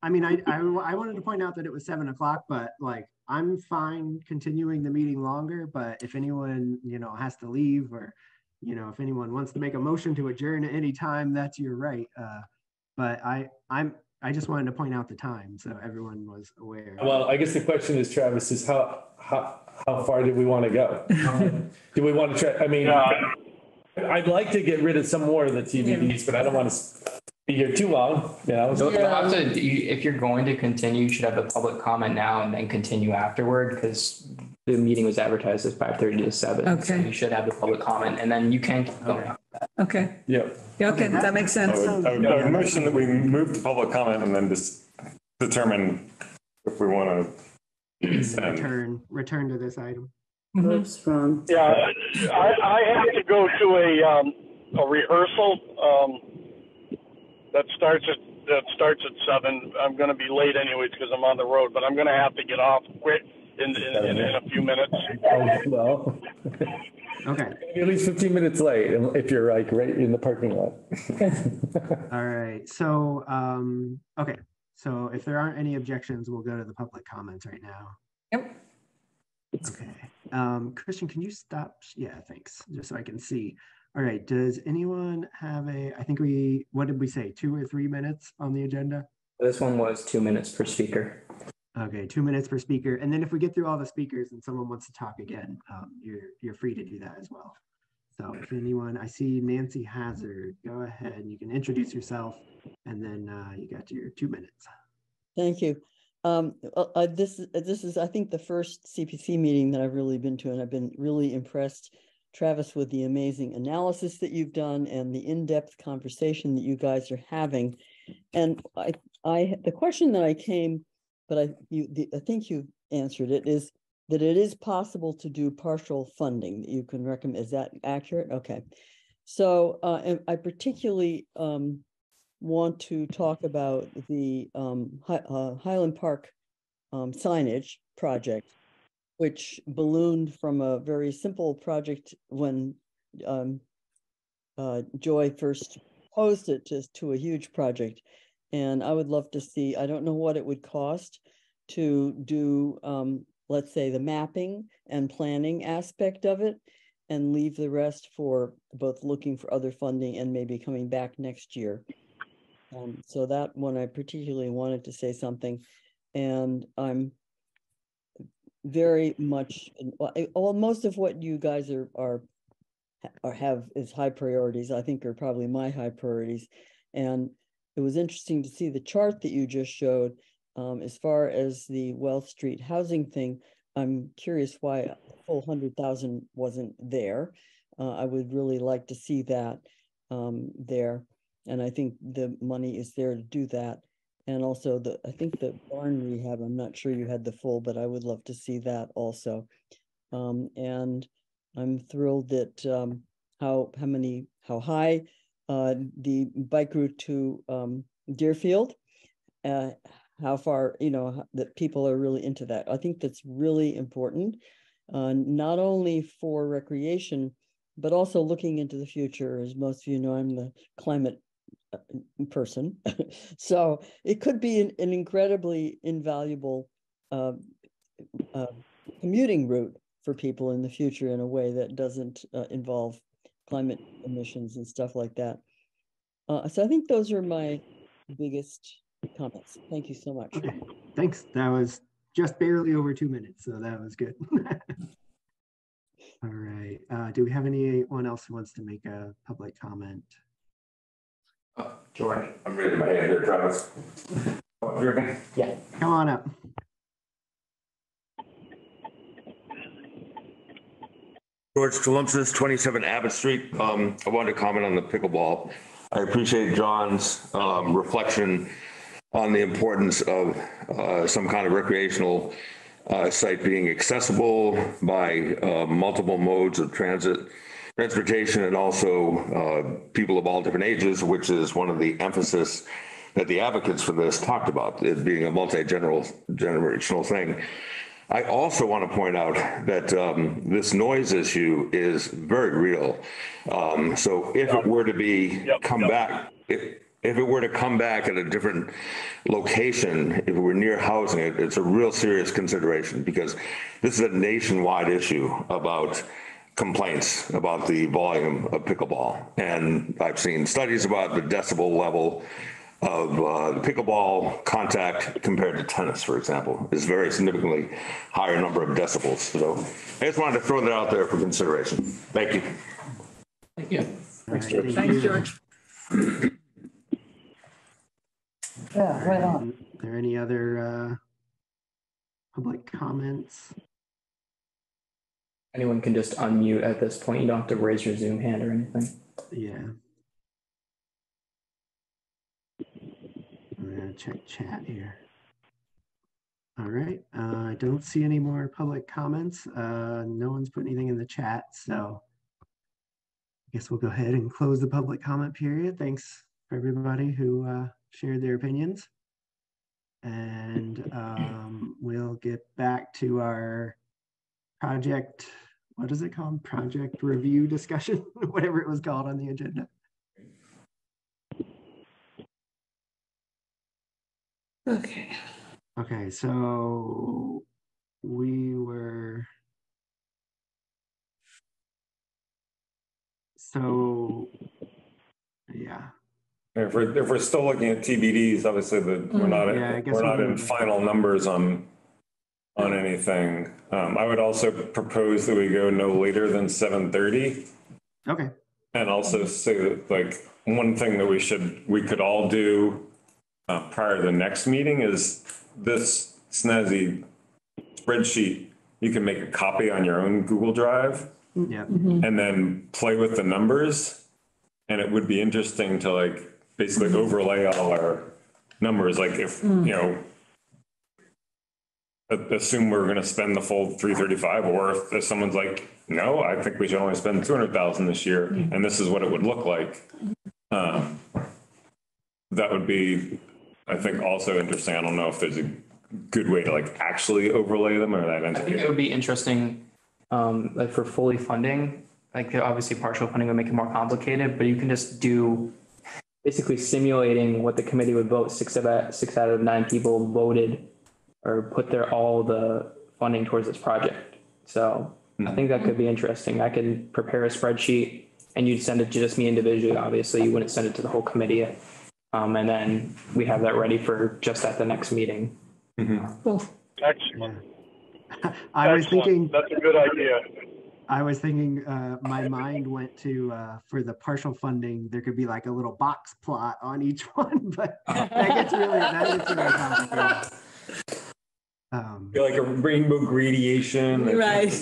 I mean, I wanted to point out that it was 7 o'clock, but like, I'm fine continuing the meeting longer, but if anyone, you know, has to leave or, you know, if anyone wants to make a motion to adjourn at any time, that's your right. But I just wanted to point out the time so everyone was aware. Well, I guess the question is, Travis, is how far do we want to go? Do we want to try? I mean, I'd like to get rid of some more of the TVDs, but I don't want to be here too long, you know? You'll have to, if you're going to continue, you should have a public comment now and then continue afterward, because the meeting was advertised as 5:30 to 7. Okay. So you should have the public comment and then you can keep going. okay. Yeah. Yeah, okay, that makes sense. I would motion that we move to public comment and then just determine if we want to return to this item. Whoops, from. Yeah, I have to go to a rehearsal that starts at 7. I'm going to be late anyways because I'm on the road, but I'm going to have to get off quick in a few minutes. Oh, well. Okay. At least 15 minutes late if you're like right in the parking lot. All right. So, okay. So if there aren't any objections, we'll go to the public comments right now. Yep. Okay. Christian, can you stop? Yeah, thanks. Just so I can see. All right. Does anyone have I think what did we say? 2 or 3 minutes on the agenda? This one was 2 minutes per speaker. Okay, 2 minutes per speaker. And then if we get through all the speakers and someone wants to talk again, you're free to do that as well. So if anyone, I see Nancy Hazard, go ahead. You can introduce yourself and then you got your 2 minutes. Thank you. This is, I think, the first CPC meeting that I've really been to, and I've been really impressed, Travis, with the amazing analysis that you've done and the in-depth conversation that you guys are having. And the question that I came, but I think you answered it, is that it is possible to do partial funding that you can recommend. Is that accurate? Okay. So and I particularly want to talk about the Highland Park signage project, which ballooned from a very simple project when Joy first posed it to a huge project. And I would love to see, I don't know what it would cost to do, let's say, the mapping and planning aspect of it, and leave the rest for both looking for other funding and maybe coming back next year. So that one, I particularly wanted to say something. And I'm very much, well, most of what you guys or have as high priorities, I think are probably my high priorities. And it was interesting to see the chart that you just showed. As far as the Wealth Street housing thing, I'm curious why a full 100,000 wasn't there. I would really like to see that there. And I think the money is there to do that. And also I think the barn rehab, I'm not sure you had the full, but I would love to see that also. And I'm thrilled that how high the bike route to Deerfield, how far, that people are really into that. I think that's really important, not only for recreation, but also looking into the future. As most of you know, I'm the climate person. So it could be an incredibly invaluable commuting route for people in the future in a way that doesn't involve climate emissions and stuff like that. So I think those are my biggest comments. Thank you so much. Okay, thanks. That was just barely over 2 minutes, so that was good. All right. Do we have anyone else who wants to make a public comment? George, I'm raising my hand here, Travis. Yeah. Come on up. George Tlemcen, 27 Abbott Street. I wanted to comment on the pickleball. I appreciate John's reflection on the importance of some kind of recreational site being accessible by multiple modes of transportation, and also people of all different ages, which is one of the emphasis that the advocates for this talked about, it being a multi-generational thing. I also want to point out that this noise issue is very real. So if it were to come back, if it were to come back at a different location, if it were near housing, it's a real serious consideration, because this is a nationwide issue about complaints about the volume of pickleball. And I've seen studies about the decibel level of pickleball contact compared to tennis, for example, is very significantly higher number of decibels. So I just wanted to throw that out there for consideration. Thank you. Thank you. Thanks, George. Thanks, George. Yeah, right on. Are there any other public comments? Anyone can just unmute at this point. You don't have to raise your Zoom hand or anything. Yeah. I'm gonna check chat here. All right, I don't see any more public comments. No one's put anything in the chat, so I guess we'll go ahead and close the public comment period. Thanks for everybody who shared their opinions. And we'll get back to our project, what is it called? Project review discussion, whatever it was called on the agenda. Okay. Okay, so we were, yeah. If we're still looking at TBDs, obviously we're not in final numbers on anything. I would also propose that we go no later than 7:30. Okay. And also say that, like, one thing that we could all do prior to the next meeting is this snazzy spreadsheet. You can make a copy on your own Google Drive, and then play with the numbers. And it would be interesting to, like, basically overlay all our numbers. Like, if, assume we're going to spend the full 335, or if someone's like, no, I think we should only spend 200,000 this year, and this is what it would look like. That would be, I think, also interesting. I don't know if there's a good way to, like, actually overlay them, or that ends up. I think it would be interesting, like, for fully funding. Like, obviously partial funding would make it more complicated, but you can just do basically simulating what the committee would vote. 6 out of 9 people voted or put all the funding towards this project. So I think that could be interesting. I could prepare a spreadsheet and you'd send it to just me individually. Obviously, you wouldn't send it to the whole committee. And then we have that ready for just at the next meeting. Excellent. I was thinking, that's a good idea. I was thinking, my mind went to, for the partial funding, there could be like a little box plot on each one, but that gets really complicated. Like a rainbow gradation. Right.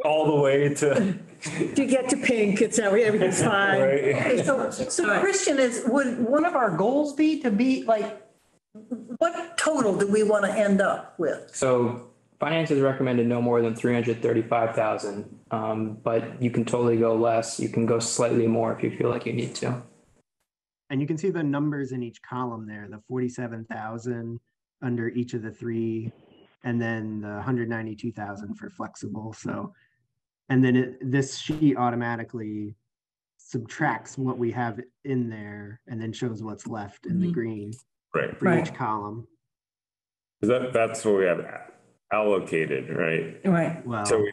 All the way to. To get to pink, everything's fine. Right. Okay, so Christian, would one of our goals be to be like, what total do we want to end up with? So finance has recommended no more than 335,000. But you can totally go less. You can go slightly more if you feel like you need to. And you can see the numbers in each column there, the 47,000 under each of the three, and then the 192,000 for flexible. So, and then this sheet automatically subtracts what we have in there and then shows what's left in the green for each column. That's what we have allocated, right? Right. Well, so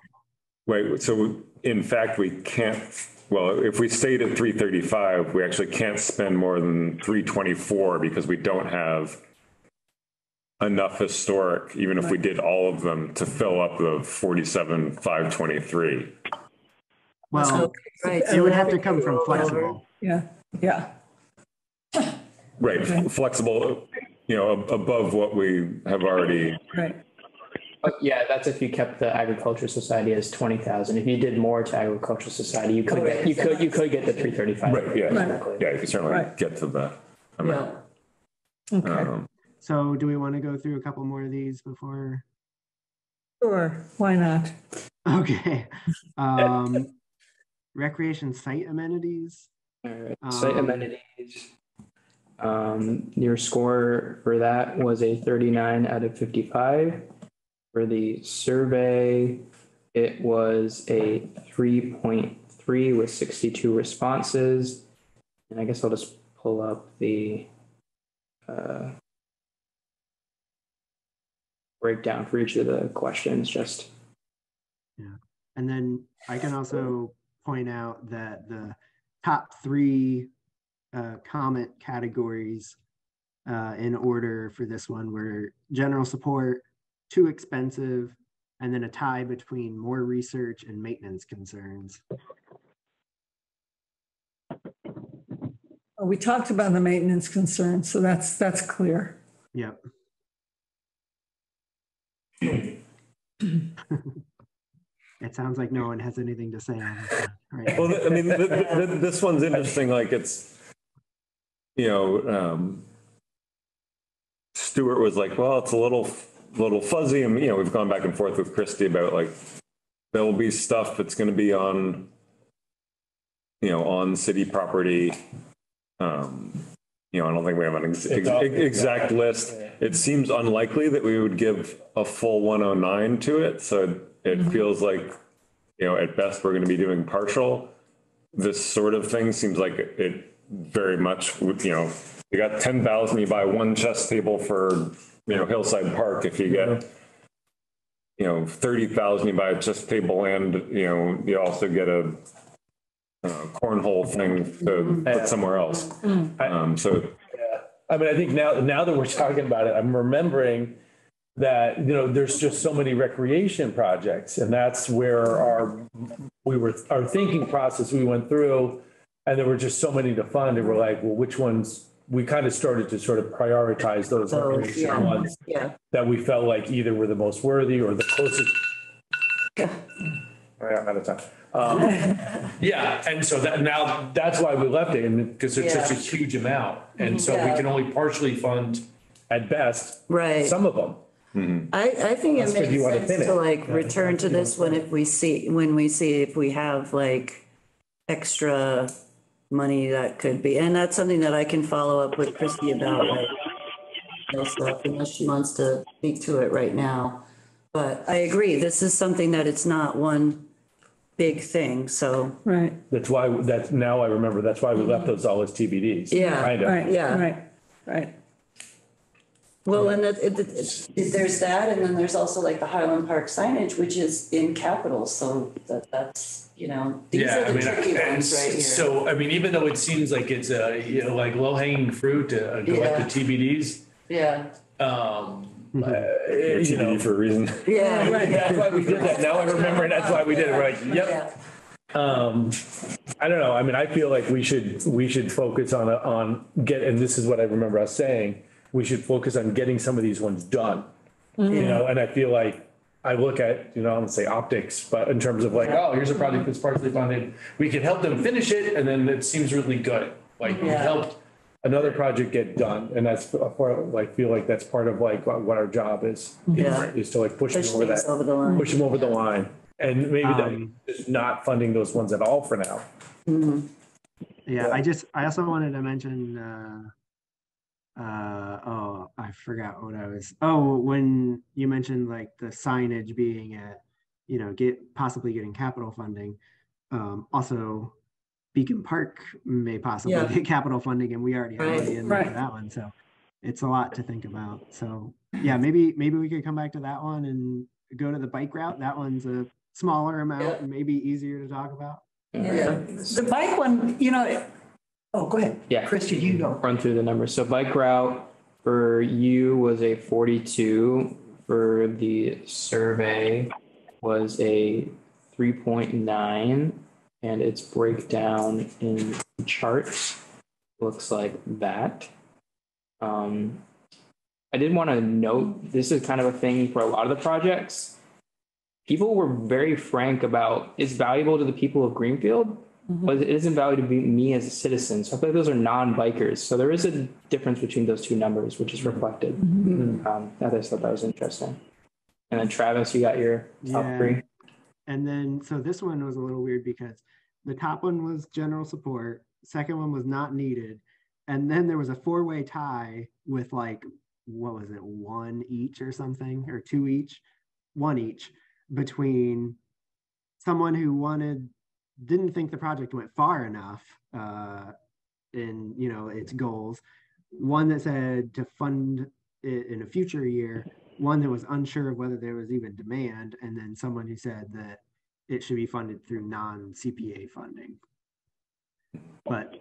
in fact, we can't, well, if we stayed at 335, we actually can't spend more than 324 because we don't have enough historic, even if we did all of them, to fill up the 47,523. well, it would have to come from flexible. Yeah. Right, flexible, above what we have already. Right. Yeah, that's if you kept the agricultural society as 20,000. If you did more to agricultural society, you could get the 335. Right. Yeah. Yeah. You can certainly get to that amount. Okay. So do we want to go through a couple more of these before? Sure. Why not? Okay. Recreation site amenities. All right. Site amenities. Your score for that was a 39 out of 55. For the survey, it was a 3.3 with 62 responses. And I guess I'll just pull up the breakdown for each of the questions just. Yeah. And then I can also point out that the top three comment categories in order for this one were general support, too expensive, and then a tie between more research and maintenance concerns. We talked about the maintenance concerns, so that's clear. Yep. It sounds like no one has anything to say on this one, right? Well, I mean, this one's interesting. Like it's, Stuart was like, well, it's a little fuzzy. And, we've gone back and forth with Christy about like, there'll be stuff that's going to be on, on city property. I don't think we have an exact list. It seems unlikely that we would give a full 109 to it. So it feels like, at best, we're going to be doing partial. This sort of thing seems like it very much, you got 10,000, you buy one chess table for, Hillside Park. If you get, 30,000, you buy a chess table and, you also get a cornhole thing to put somewhere else. I mean, I think now that we're talking about it, I'm remembering that, there's just so many recreation projects, and that's where our thinking process we went through, and there were just so many to fund, and we're like, well, which ones? We kind of started to sort of prioritize those recreation ones that we felt like either were the most worthy or the closest. I'm out of time. And so that's why we left it, and because it's such a huge amount, and so we can only partially fund at best some of them. I think it makes sense to like return to this one when we see if we have like extra money that could be, and that's something that I can follow up with Christy about, like, stuff, unless she wants to speak to it right now. But I agree, this is something that it's not one big thing, so. Right. Now I remember, that's why we left those all as TBDs. Yeah. Kind of. Right. Well, and there's that, and then there's also like the Highland Park signage, which is in capitals, so that's, these are the tricky ones right here. So, I mean, even though it seems like it's like low hanging fruit to go with the TBDs, Yeah. You know, for a reason. Yeah. right, that's why we did that. Now I remember, and that's why we did it. We're like, yep. I don't know. I mean, I feel like we should focus on and this is what I remember us saying, we should focus on getting some of these ones done. You know, and I feel like I look at, you know, I don't say optics, but in terms of like, oh, here's a project that's partially funded. We can help them finish it, and then it seems really good. Like we helped another project get done, and that's like feel like that's part of like what our job is to like push them over that, push them over the line, and maybe that just not funding those ones at all for now. Yeah, I also wanted to mention. Oh, I forgot what I was. Oh, when you mentioned like the signage being at, you know, possibly getting capital funding. Also, Beacon Park may possibly get capital funding, and we already have money in there for that one. So it's a lot to think about. So yeah, maybe we could come back to that one and go to the bike route. That one's a smaller amount and maybe easier to talk about. Yeah. The bike one, you know. Oh, go ahead. Yeah. Christian, you go. Run through the numbers. So bike route for you was a 42. For the survey was a 3.9, and its breakdown in charts looks like that. I did want to note, this is kind of a thing for a lot of the projects. People were very frank about it's valuable to the people of Greenfield, but it isn't valuable to me as a citizen. So I feel like those are non-bikers. So there is a difference between those two numbers, which is reflected. I just thought that was interesting. And then Travis, you got your top three. And then, so this one was a little weird because the top one was general support. Second one was not needed. And then there was a 4-way tie with like, what was it? 1 each or something, or 2 each, 1 each, between someone who didn't think the project went far enough in, you know, its goals, one that said to fund it in a future year, one that was unsure of whether there was even demand, and then someone who said that it should be funded through non-CPA funding. But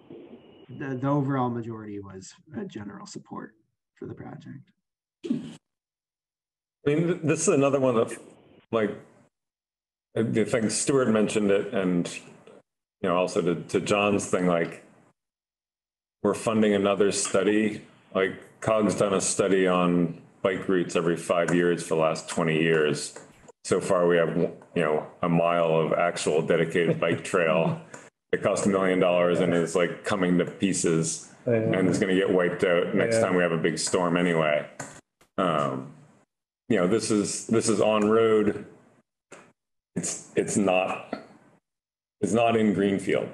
the overall majority was general support for the project. I mean, this is another one of like, I think Stuart mentioned it, and you know, also to John's thing, like we're funding another study. Like COG's done a study on bike routes every 5 years for the last 20 years. So far, we have, you know, a mile of actual dedicated bike trail. It cost $1 million and is like coming to pieces, and it's going to get wiped out next time we have a big storm anyway. You know, this is on road. It's not in Greenfield.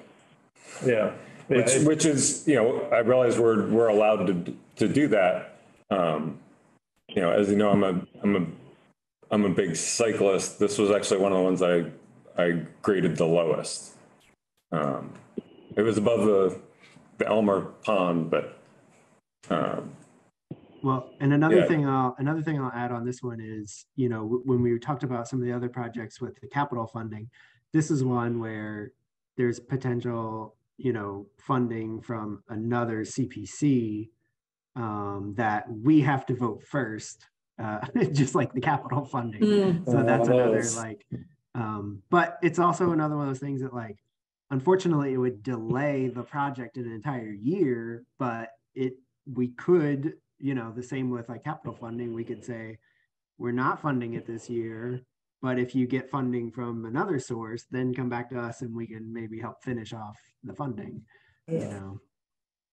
Yeah. Which is, you know, I realize we're allowed to do that. You know, as you know, I'm a big cyclist. This was actually one of the ones I graded the lowest. It was above the Elmer Pond, but well, and another thing I'll add on this one is, you know, when we talked about some of the other projects with the capital funding, this is one where there's potential, you know, funding from another CPC that we have to vote first, just like the capital funding. So that's another like, but it's also another one of those things that like, unfortunately, it would delay the project an entire year, but we could, you know, the same with like capital funding, we could say, we're not funding it this year, but if you get funding from another source, then come back to us and we can maybe help finish off the funding, you know.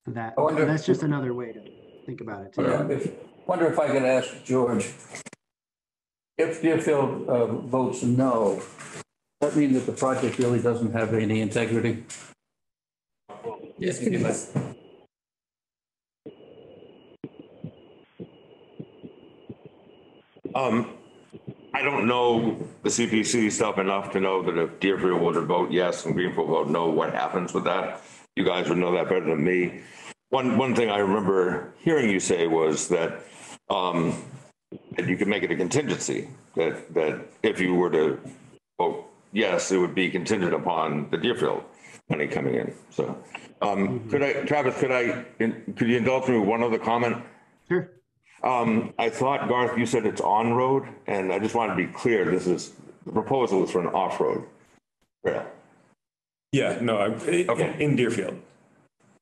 So that's just another way to think about it too. Wonder if I could ask George, if Deerfield votes no, does that mean that the project really doesn't have any integrity? Yes. I don't know the CPC stuff enough to know that if Deerfield were to vote yes and Greenfield vote no, what happens with that. You guys would know that better than me. One thing I remember hearing you say was that you could make it a contingency, that if you were to vote yes, it would be contingent upon the Deerfield money coming in. So Travis, could you indulge me with one other comment? Sure. I thought, Garth, you said it's on-road, and I just wanted to be clear, the proposal is for an off-road trail. Yeah, no, Okay. in Deerfield.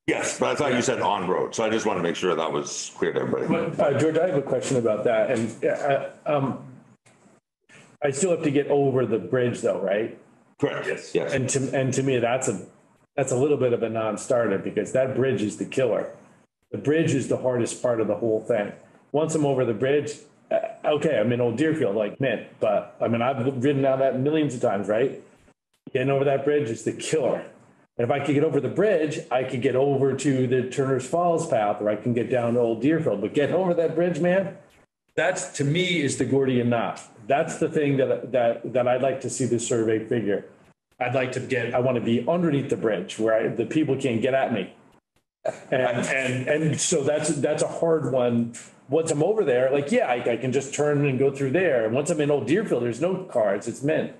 Yes, but I thought you said on-road, so I just want to make sure that was clear to everybody. George, I have a question about that, and I still have to get over the bridge though, right? Correct, yes. And to me, that's a little bit of a non-starter because that bridge is the killer. The bridge is the hardest part of the whole thing. Once I'm over the bridge, okay, I'm in Old Deerfield like Mint, but I mean, I've ridden down that millions of times, right? Getting over that bridge is the killer. And if I could get over the bridge, I could get over to the Turner's Falls path, or I can get down to Old Deerfield. But getting over that bridge, man, that's to me is the Gordian knot. That's the thing that I'd like to see the survey figure. I want to be underneath the bridge where the people can't get at me. And so that's a hard one. Once I'm over there, like, yeah, I can just turn and go through there. And once I'm in Old Deerfield, there's no cars, it's Mint.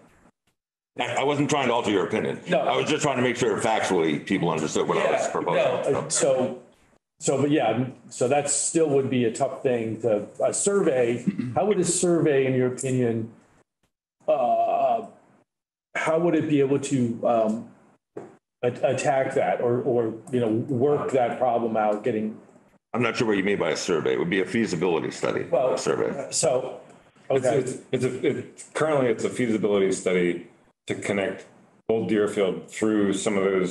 I wasn't trying to alter your opinion. No. I was just trying to make sure factually people understood what I was proposing. No, so that still would be a tough thing a survey. How would a survey, in your opinion, how would it be able to attack that or work that problem out? I'm not sure what you mean by a survey. It would be a feasibility study. Well, a survey. So, okay. Currently it's a feasibility study to connect Old Deerfield through through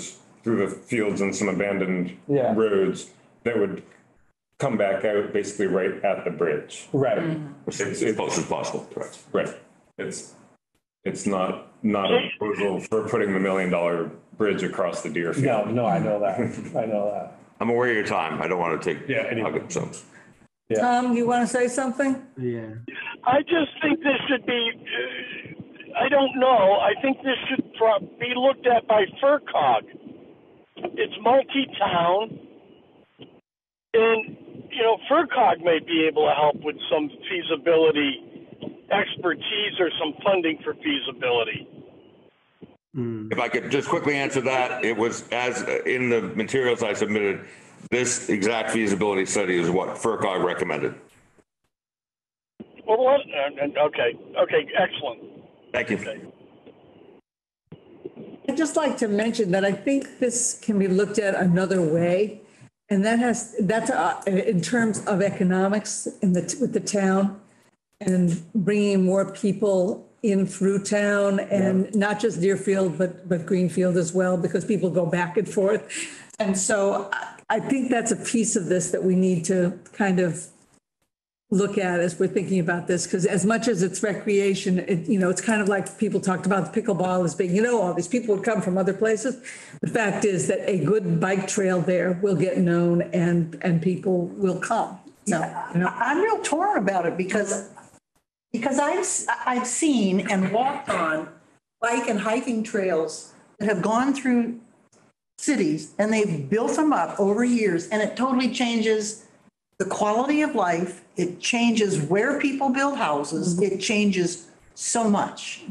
the fields and some abandoned roads that would come back out basically right at the bridge. Right. It's as close as possible. Correct. Right. It's not a proposal for putting the $1 million bridge across the Deerfield. No, I know that. I'm aware of your time. I don't want to take. Anyway. Tom, you want to say something? Yeah. I just think this should be, I don't know, I think this should be looked at by FERCog. It's multi-town, and, FERCog may be able to help with some feasibility expertise or some funding for feasibility. If I could just quickly answer that, it was as in the materials I submitted, this exact feasibility study is what FERCog recommended. Well, okay, excellent. Thank you. Okay. I'd just like to mention that I think this can be looked at another way. And that's in terms of economics with the town and bringing more people in through town and not just Deerfield, but Greenfield as well, because people go back and forth. And so I think that's a piece of this that we need to kind of look at as we're thinking about this, because as much as it's recreation, it's kind of like people talked about the pickleball as being, all these people would come from other places. The fact is that a good bike trail there will get known and people will come. I'm real torn about it because I've seen and walked on bike and hiking trails that have gone through cities and they've built them up over years, and it totally changes the quality of life. It changes where people build houses. It changes so much.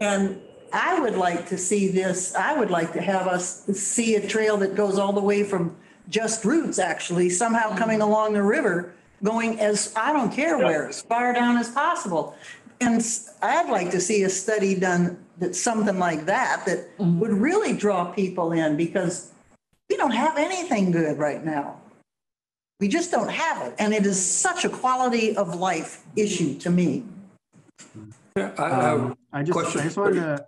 And I would like to see this. I would like to have us see a trail that goes all the way from Just Roots, actually, somehow coming along the river, going I don't care where, as far down as possible. And I'd like to see a study done that's something like that would really draw people in, because we don't have anything good right now. We just don't have it. And it is such a quality of life issue to me. I just wanted to,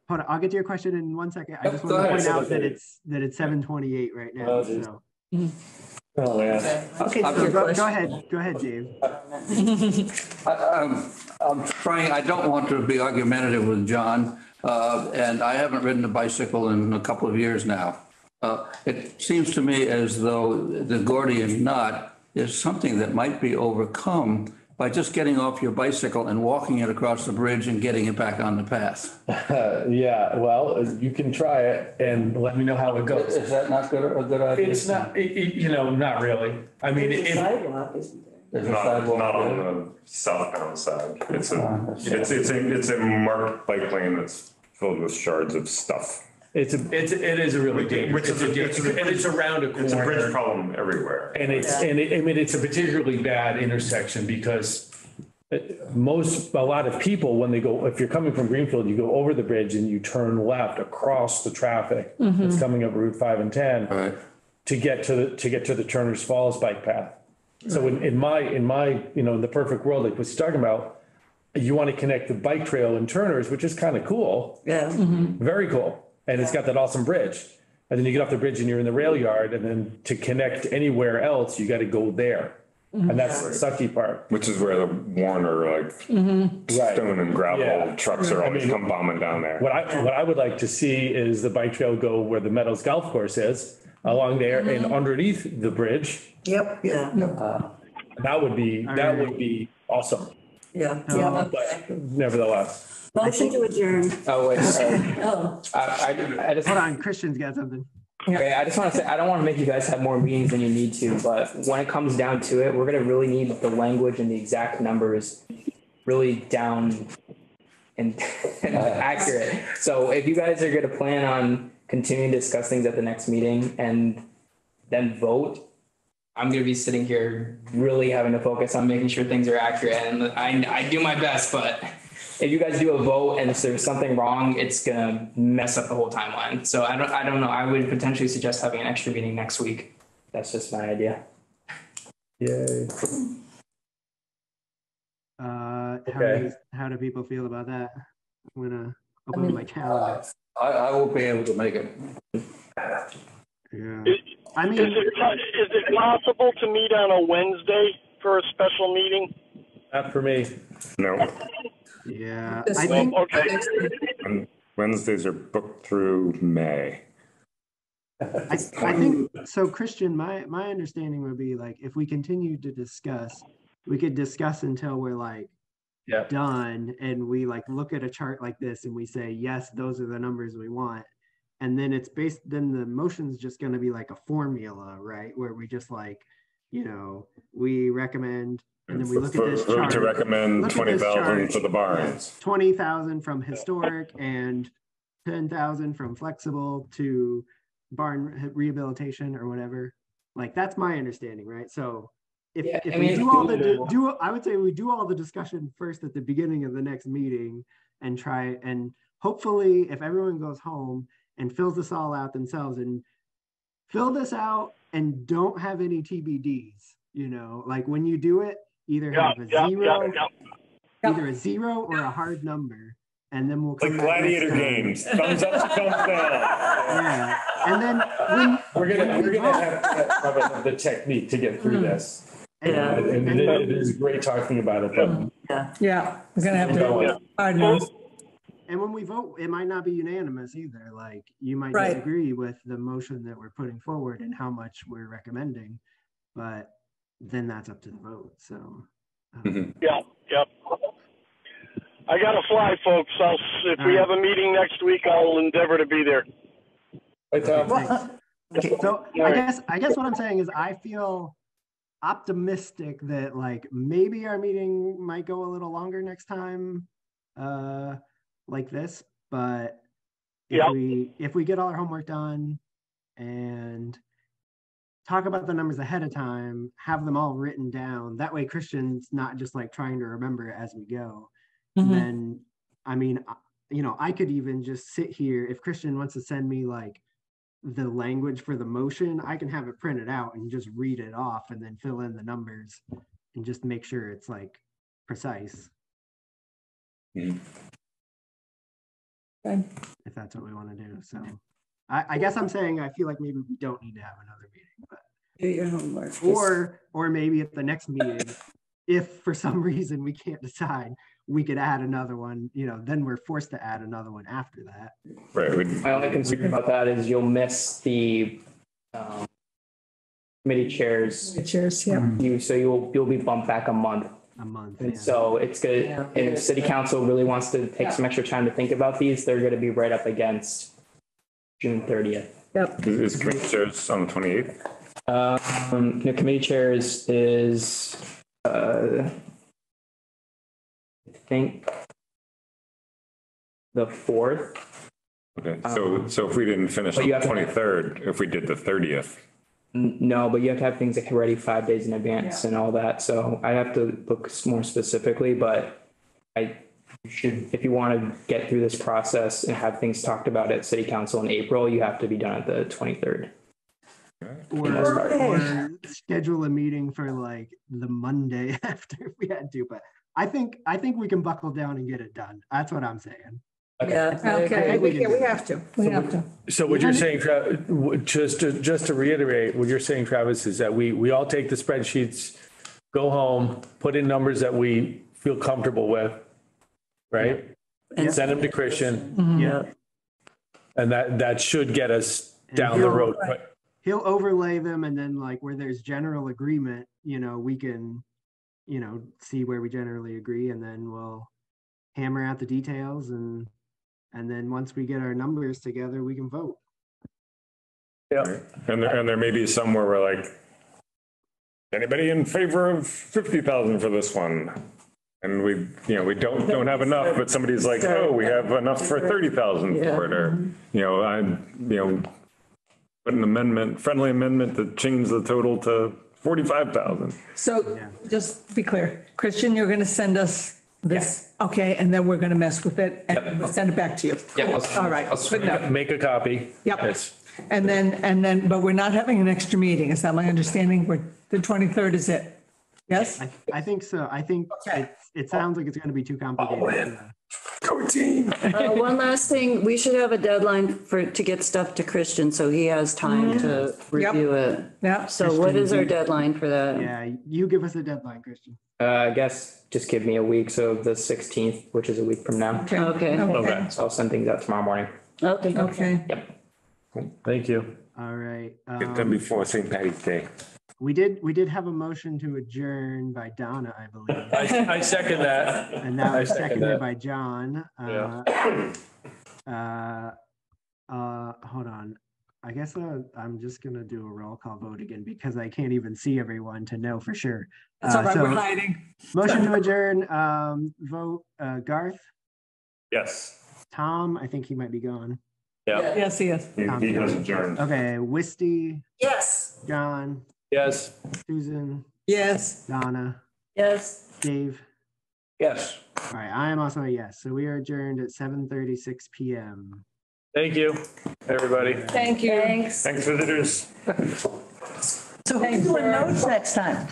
hold on, I'll get to your question in 1 second. I just want to point out that it's 7:28 right now. So. Oh, yeah. Okay, go ahead, James. I'm trying, I don't want to be argumentative with John, and I haven't ridden a bicycle in a couple of years now. It seems to me as though the Gordian knot is something that might be overcome by just getting off your bicycle and walking it across the bridge and getting it back on the path. Yeah, well, you can try it and let me know how it goes. Is that not a good idea? It's not, not really. I mean, There's a sidewalk, isn't there? There's a Not sidewalk on there. the southbound side. It's a marked bike lane that's filled with shards of stuff. it is a really dangerous, and it's around a corner. It's a bridge problem everywhere. And it's a particularly bad intersection because a lot of people, when they go, if you're coming from Greenfield, you go over the bridge and you turn left across the traffic that's coming up Route 5 and 10 to get to the Turner's Falls bike path. So in my, in the perfect world, like what's talking about, you want to connect the bike trail in Turner's, which is kind of cool. Yeah. Very cool. And it's got that awesome bridge. And then you get off the bridge and you're in the rail yard, and then to connect anywhere else, you got to go there. And that's the sucky part. Which is where the Warner, stone and gravel trucks are always come bombing down there. What I would like to see is the bike trail go where the Meadows Golf Course is, along there and underneath the bridge. Yep. Yeah. That would be awesome. Yeah. But nevertheless. Motion to adjourn. Oh, wait, sorry. I just hold on. Christian's got something. Okay, I just want to say, I don't want to make you guys have more meetings than you need to, but when it comes down to it, we're going to really need the language and the exact numbers really down and accurate. So if you guys are going to plan on continuing to discuss things at the next meeting and then vote, I'm going to be sitting here really having to focus on making sure things are accurate. And I do my best, but if you guys do a vote and if there's something wrong, it's going to mess up the whole timeline. So I don't know. I would potentially suggest having an extra meeting next week. That's just my idea. Yay. How do people feel about that? I'm going to open my calendar. I will be able to make it. Yeah. Is it possible to meet on a Wednesday for a special meeting? Not for me. No. Yeah. I think, okay. Wednesdays are booked through May. I think so. Christian, my understanding would be like, if we continue to discuss, we could discuss until we're done, and we look at a chart like this and we say, yes, those are the numbers we want. And then then the motion's just going to be like a formula, right? Where we just we recommend, and then we look at this chart. To recommend 20,000 for the barns. 20,000 from historic and 10,000 from flexible to barn rehabilitation or whatever. That's my understanding, right? So I would say we do all the discussion first at the beginning of the next meeting and try, and hopefully if everyone goes home and fills this all out themselves and fill this out and don't have any TBDs, when you do it, either have either a zero or a hard number, and then we'll come like gladiator games, thumbs up, thumbs down. Yeah, and then we're gonna have the technique to get through this. Yeah, and it is great talking about it, but we're gonna have to hard nose. And when we vote, it might not be unanimous either. You might disagree with the motion that we're putting forward and how much we're recommending, but then that's up to the vote. So. Yep. I got to fly, folks. If we have a meeting next week, I'll endeavor to be there. Okay, so I guess what I'm saying is I feel optimistic that maybe our meeting might go a little longer next time. Like this, but if we get all our homework done and talk about the numbers ahead of time, have them all written down, that way Christian's not just trying to remember it as we go. Then I could even just sit here. If Christian wants to send me the language for the motion, I can have it printed out and just read it off and then fill in the numbers and just make sure it's precise. If that's what we want to do. So I guess I'm saying I feel like maybe we don't need to have another meeting, but do your homework. Or maybe at the next meeting, if for some reason we can't decide, we could add another one, then we're forced to add another one after that. Right. My only concern about that is you'll miss the committee chairs. So you'll be bumped back a month. And so it's good. And if city council really wants to take some extra time to think about these, they're going to be right up against June 30th. Yep. Is committee chairs on the 28th? The committee chairs is, I think, the 4th. Okay, so if we didn't finish But on you the have to- 23rd, if we did the 30th, No, but you have to have things like ready 5 days in advance and all that. So I have to look more specifically, but you should, if you want to get through this process and have things talked about at city council in April, you have to be done at the 23rd. Or schedule a meeting for like the Monday after if we had to, but I think we can buckle down and get it done. That's what I'm saying. Yeah. Okay, we have to. We have to. So what you're saying, just to reiterate, what you're saying, Travis, is that we all take the spreadsheets, go home, put in numbers that we feel comfortable with, right? And send them to Christian. Yeah. And that should get us down the road. He'll overlay them, and then like where there's general agreement, we can, see where we generally agree, and then we'll hammer out the details, and then once we get our numbers together, we can vote. Yeah. and there may be some where we're like, anybody in favor of 50,000 for this one? And we don't have enough, but somebody's like, oh, we have enough for 30,000 for it, or, put an friendly amendment to change the total to 45,000. So just be clear, Christian, you're going to send us this, okay, and then we're going to mess with it and we'll send it back to you. Yeah. All right, good enough. Make a copy. Yep. Yes. And then, but we're not having an extra meeting. Is that my understanding? The 23rd is it? Yes? I think so. I think it sounds like it's going to be too complicated. Go team. One last thing, we should have a deadline to get stuff to Christian, so he has time to review it. Yeah. So what is our deadline for that? Yeah, you give us a deadline, Christian. I guess just give me a week. So the 16th, which is a week from now. Okay. So I'll send things out tomorrow morning. Okay. Okay. Yep. Thank you. All right. Get done before St. Patty's Day. We did have a motion to adjourn by Donna, I believe. I second that. And that was second seconded that. by John. Yeah. Hold on. I guess I'm just going to do a roll call vote again because I can't even see everyone to know for sure. That's all right, we're hiding. Motion to adjourn, vote, Garth, Yes. Tom, I think he might be gone. Yeah. Yes, he is. He has adjourned. Okay, Wisty, Yes. John, Yes. Susan, Yes. Donna, Yes. Dave. Yes. All right, I am also a yes. So we are adjourned at 7:36 p.m. Thank you, everybody. Thank you. Thanks. Thanks, visitors. So who's doing notes next time?